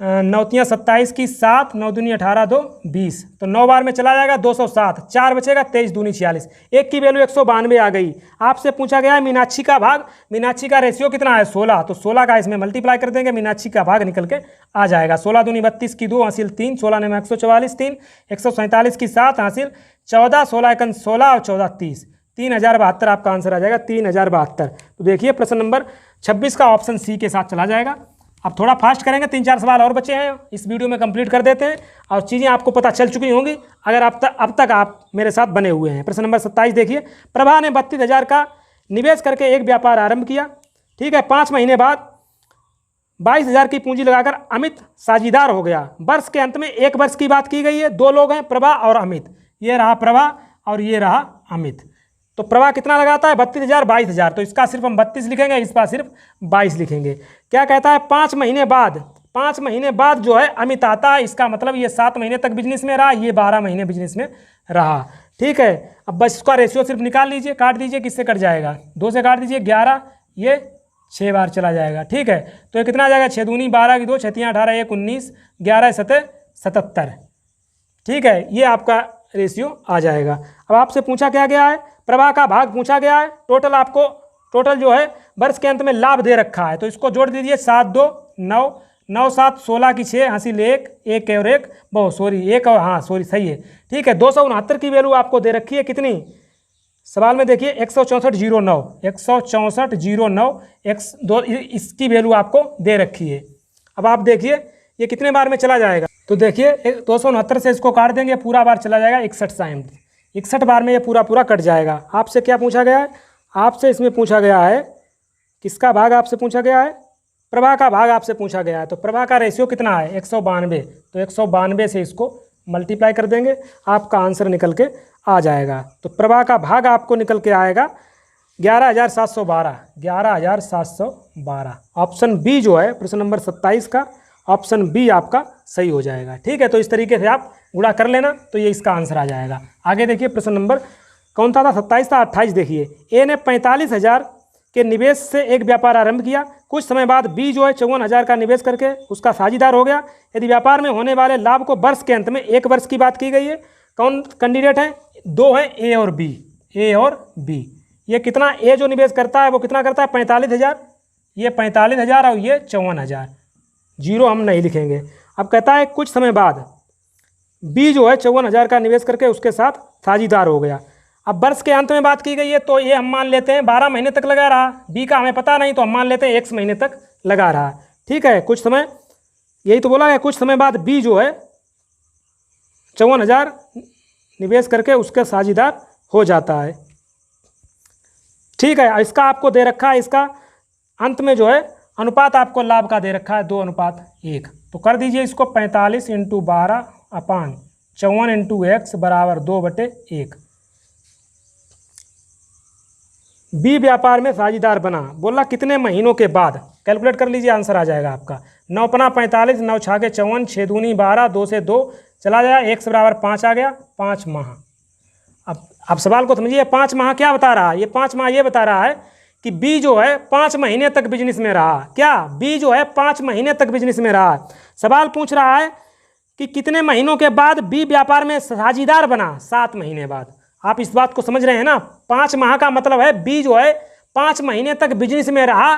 9 तियाँ 27 की 7, 9 दूनी 18, 2 20, तो 9 बार में चला जाएगा 207, 4 बचेगा, 23 दूनी 46, एक की वैल्यू 192 आ गई। आपसे पूछा गया है मीनाक्षी का भाग, मीनाक्षी का रेशियो कितना है? 16, तो 16 का इसमें मल्टीप्लाई कर देंगे, मीनाक्षी का भाग निकल के आ जाएगा। 16 दूनी 32 की 2 हासिल 3, 16 ने 144, 3, 147 की 7 हासिल 14, 16 एकन 16 और 14 30, 3072 आपका आंसर आ जाएगा, 3072। तो देखिए प्रश्न नंबर 26 का ऑप्शन सी के साथ चला जाएगा। अब थोड़ा फास्ट करेंगे, 3-4 सवाल और बचे हैं, इस वीडियो में कंप्लीट कर देते हैं और चीज़ें आपको पता चल चुकी होंगी अगर अब तक आप मेरे साथ बने हुए हैं। प्रश्न नंबर 27 देखिए, प्रभा ने 32,000 का निवेश करके एक व्यापार आरंभ किया, ठीक है। 5 महीने बाद 22,000 की पूंजी लगाकर अमित साझीदार हो गया। वर्ष के अंत में 1 वर्ष की बात की गई है, 2 लोग हैं, प्रभा और अमित। ये रहा प्रभा और ये रहा अमित। तो प्रभा कितना लगाता है? 32,000, 22,000, तो इसका सिर्फ हम 32 लिखेंगे, इसका सिर्फ 22 लिखेंगे। क्या कहता है? 5 महीने बाद, 5 महीने बाद जो है अमित आता है, इसका मतलब ये 7 महीने तक बिजनेस में रहा, ये 12 महीने बिजनेस में रहा, ठीक है। अब बस इसका रेशियो सिर्फ निकाल लीजिए, काट दीजिए, किससे कट जाएगा? 2 से काट दीजिए, 11, ये 6 बार चला जाएगा, ठीक है। तो ये कितना आ जाएगा? 6 दूनी 12 की 2, 6 तियाँ 18, 1 19, 11 7 77, ठीक है। ये आपका रेशियो आ जाएगा। अब आपसे पूछा क्या गया है? प्रभा का भाग पूछा गया है। टोटल जो है वर्ष के अंत में लाभ दे रखा है, तो इसको जोड़ दीजिए, 7 2 9, 9 7 16 की 6 हासिल 1, 1 और 1 बहुत सॉरी 1 और हाँ सॉरी सही है, ठीक है। 269 की वैल्यू आपको दे रखी है कितनी? सवाल में देखिए 164,09, 164,09 इसकी वैल्यू आपको दे रखी है। अब आप देखिए ये कितने बार में चला जाएगा? तो देखिए 269 से इसको काट देंगे, पूरा बार चला जाएगा 61 बार में ये पूरा कट जाएगा। आपसे क्या पूछा गया है? आपसे इसमें पूछा गया है किसका भाग? आपसे पूछा गया है प्रभा का भाग आपसे पूछा गया है। तो प्रभा का रेशियो कितना है? 192, तो 192 से इसको मल्टीप्लाई कर देंगे, आपका आंसर निकल के आ जाएगा। तो प्रभा का भाग आपको निकल के आएगा 11,712, 11,712। ऑप्शन बी जो है प्रश्न नंबर 27 का ऑप्शन बी आपका सही हो जाएगा, ठीक है। तो इस तरीके से आप गुणा कर लेना, तो ये इसका आंसर आ जाएगा। आगे देखिए प्रश्न नंबर कौन सा था? 27 था। 28 देखिए, ए ने 45,000 के निवेश से एक व्यापार आरंभ किया। कुछ समय बाद बी जो है 54,000 का निवेश करके उसका साझीदार हो गया। यदि व्यापार में होने वाले लाभ को वर्ष के अंत में, 1 वर्ष की बात की गई है। कौन कैंडिडेट है? 2 हैं, ए और बी। ए और बी, ये कितना, ए जो निवेश करता है वो कितना करता है? 45,000। ये 45,000 और ये 54,000। जीरो हम नहीं लिखेंगे। अब कहता है कुछ समय बाद बी जो है 54,000 का निवेश करके उसके साथ साझीदार हो गया। अब वर्ष के अंत में बात की गई है, तो ये हम मान लेते हैं 12 महीने तक लगा रहा। बी का हमें पता नहीं, तो हम मान लेते हैं x महीने तक लगा रहा। ठीक है, कुछ समय, यही तो बोला है, कुछ समय बाद बी जो है 54,000 निवेश करके उसके साझीदार हो जाता है। ठीक है, इसका आपको दे रखा है, इसका अंत में जो है अनुपात आपको लाभ का दे रखा है 2:1। तो कर दीजिए इसको 45 × 12 अपान 54 × x बराबर 2/1। बी व्यापार में साझीदार बना, बोला कितने महीनों के बाद? कैलकुलेट कर लीजिए, आंसर आ जाएगा आपका। 9×5 45, 9×6 54, 6×2 12, 2 से 2 चला जाए, x बराबर 5 आ गया। 5 माह। अब सवाल को समझिए, 5 माह क्या बता रहा है? ये 5 माह ये बता रहा है कि बी जो है 5 महीने तक बिजनेस में रहा। क्या? बी जो है 5 महीने तक बिजनेस में रहा। सवाल पूछ रहा है कि कितने महीनों के बाद बी व्यापार में साझीदार बना? 7 महीने बाद। आप इस बात को समझ रहे हैं ना? 5 माह का मतलब है बी जो है 5 महीने तक बिजनेस में रहा,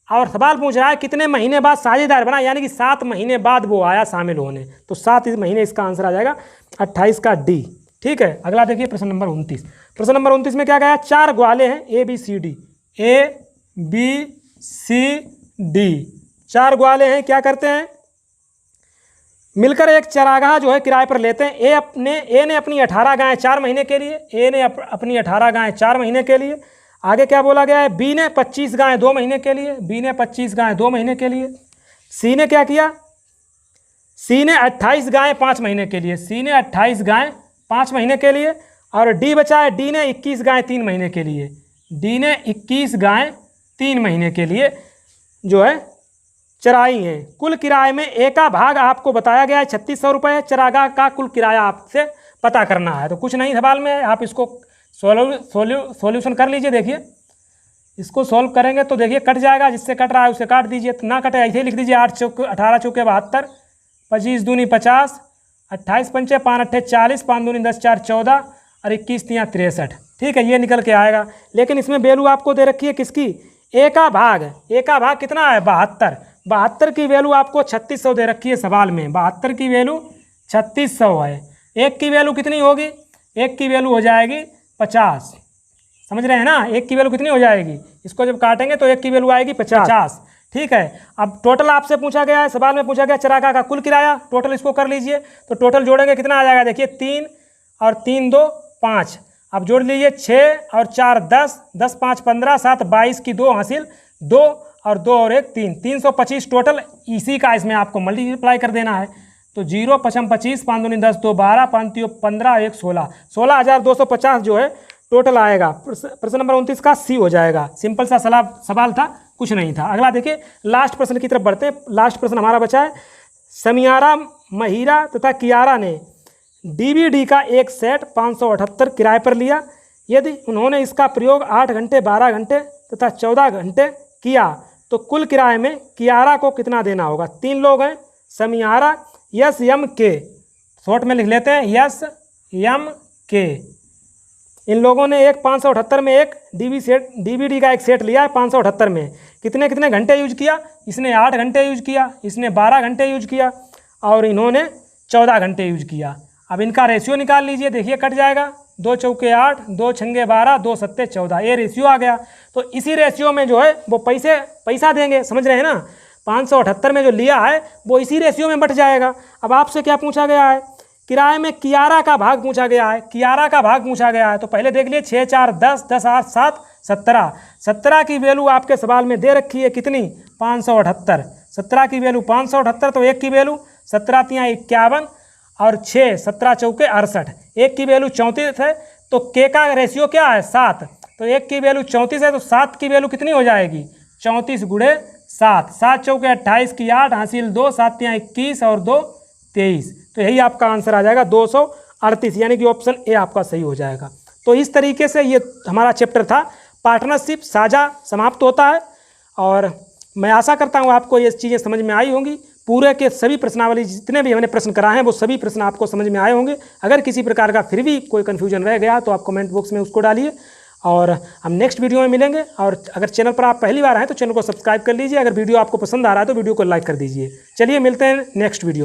और सवाल पूछ रहा है कितने महीने बाद साझीदार बना, यानी कि 7 महीने बाद वो आया शामिल होने। तो 7 महीने इसका आंसर आ जाएगा 28 का डी। ठीक है, अगला देखिए प्रश्न नंबर 29। प्रश्न नंबर 29 में क्या गया? 4 ग्वाले हैं, A B C D. A B C D 4 ग्वाले हैं। क्या करते हैं? मिलकर एक चरागाह जो है किराए पर लेते हैं। ए ने अपनी 18 गायें 4 महीने के लिए, ए ने अपनी 18 गायें 4 महीने के लिए। आगे क्या बोला गया है? बी ने 25 गायें 2 महीने के लिए, बी ने 25 गायें 2 महीने के लिए। सी ने क्या किया? सी ने 28 गायें 5 महीने के लिए, सी ने 28 गायें 5 महीने के लिए। और डी बचा है, डी ने 21 गायें 3 महीने के लिए, डी ने 21 गायें 3 महीने के लिए जो है चराई हैं। कुल किराए में ए का भाग आपको बताया गया है 3600 रुपये। चरागाह का कुल किराया आपसे पता करना है। तो कुछ नहीं सवाल में, आप इसको सॉल्यूशन कर लीजिए। देखिए इसको सॉल्व करेंगे तो देखिए कट जाएगा, जिससे कट रहा है उसे काट दीजिए, ना कटे ऐसे ही लिख दीजिए। 8 चौके 18 चौके 72, 25 दूनी 50, 28 पंचे 5 अट्ठे 40, 5 दूनी 10 4 14 और 21 तियाँ 63। ठीक है, ये निकल के आएगा। लेकिन इसमें वैल्यू आपको दे रखी है किसकी? ए का भाग। ए का भाग कितना है? 72। 72 की वैल्यू आपको 3600 दे रखी है सवाल में। 72 की वैल्यू 3600 है। एक की वैल्यू कितनी होगी? एक की वैल्यू हो जाएगी 50। समझ रहे हैं ना? एक की वैल्यू कितनी हो जाएगी? इसको जब काटेंगे तो एक की वैल्यू आएगी 50। ठीक है, अब टोटल आपसे पूछा गया है, सवाल में पूछा गया चरागाह का कुल किराया। टोटल इसको कर लीजिए, तो टोटल जोड़ेंगे कितना आ जाएगा? देखिए 3 और 3 2 5। अब जोड़ लीजिए 6 और 4 10, 10 5 15, 7 22 की 2 हासिल 2 और 2 और 1 3, 325 टोटल। इसी का इसमें आपको मल्टीप्लाई कर देना है। तो 0 5 25, 5 दूनी 10, 2 12, 5 3 15, 1 16, 16,250 जो है टोटल आएगा। प्रश्न नंबर 29 का सी हो जाएगा। सिंपल सा सवाल था, कुछ नहीं था। अगला देखिए, लास्ट प्रश्न की तरफ बढ़ते हैं। लास्ट प्रश्न हमारा बचा है। समियारा, महिरा तथा कियारा ने डीवीडी का एक सेट 578 किराए पर लिया। यदि उन्होंने इसका प्रयोग 8 घंटे, 12 घंटे तथा 14 घंटे किया तो कुल किराए में कियारा को कितना देना होगा? 3 लोग हैं, समियारा, यस एम के, शॉर्ट में लिख लेते हैं यस एम के। इन लोगों ने एक 578 में एक डीवीडी का एक सेट लिया है। 578 में कितने कितने घंटे यूज किया? इसने 8 घंटे यूज किया, इसने 12 घंटे यूज किया और इन्होंने 14 घंटे यूज किया। अब इनका रेशियो निकाल लीजिए। देखिए कट जाएगा, 2 चौके 8, 2 छंगे 12, 2 सत्ते 14, ये रेशियो आ गया। तो इसी रेशियो में जो है वो पैसा देंगे। समझ रहे हैं ना? 578 में जो लिया है वो इसी रेशियो में बट जाएगा। अब आपसे क्या पूछा गया है? किराए में कियारा का भाग पूछा गया है। कियारा का भाग पूछा गया है, तो पहले देख लिए 6 4 10, 10 8 7 17। 17 की वैल्यू आपके सवाल में दे रखी है कितनी? 578। 17 की वैल्यू 578, तो एक की वैल्यू 17 तियाँ 51 और 6 17 चौके 68। एक की वैल्यू 34 है, तो के का रेशियो क्या है? 7। तो एक की वैल्यू 34 है, तो 7 की वैल्यू कितनी हो जाएगी? 34 गुणे 7, 7 चौके 28 की 8 हासिल 2, 7 तियाँ 21 और 2 23। तो यही आपका आंसर आ जाएगा 238, यानी कि ऑप्शन ए आपका सही हो जाएगा। तो इस तरीके से ये हमारा चैप्टर था, पार्टनरशिप साझा समाप्त होता है। और मैं आशा करता हूँ आपको ये चीज़ें समझ में आई होंगी। पूरे के सभी प्रश्नावली जितने भी हमने प्रश्न कराए हैं वो सभी प्रश्न आपको समझ में आए होंगे। अगर किसी प्रकार का फिर भी कोई कन्फ्यूजन रह गया तो आप कमेंट बॉक्स में उसको डालिए, और हम नेक्स्ट वीडियो में मिलेंगे। और अगर चैनल पर आप पहली बार आए तो चैनल को सब्सक्राइब कर लीजिए। अगर वीडियो आपको पसंद आ रहा है तो वीडियो को लाइक कर दीजिए। चलिए मिलते हैं नेक्स्ट वीडियो में।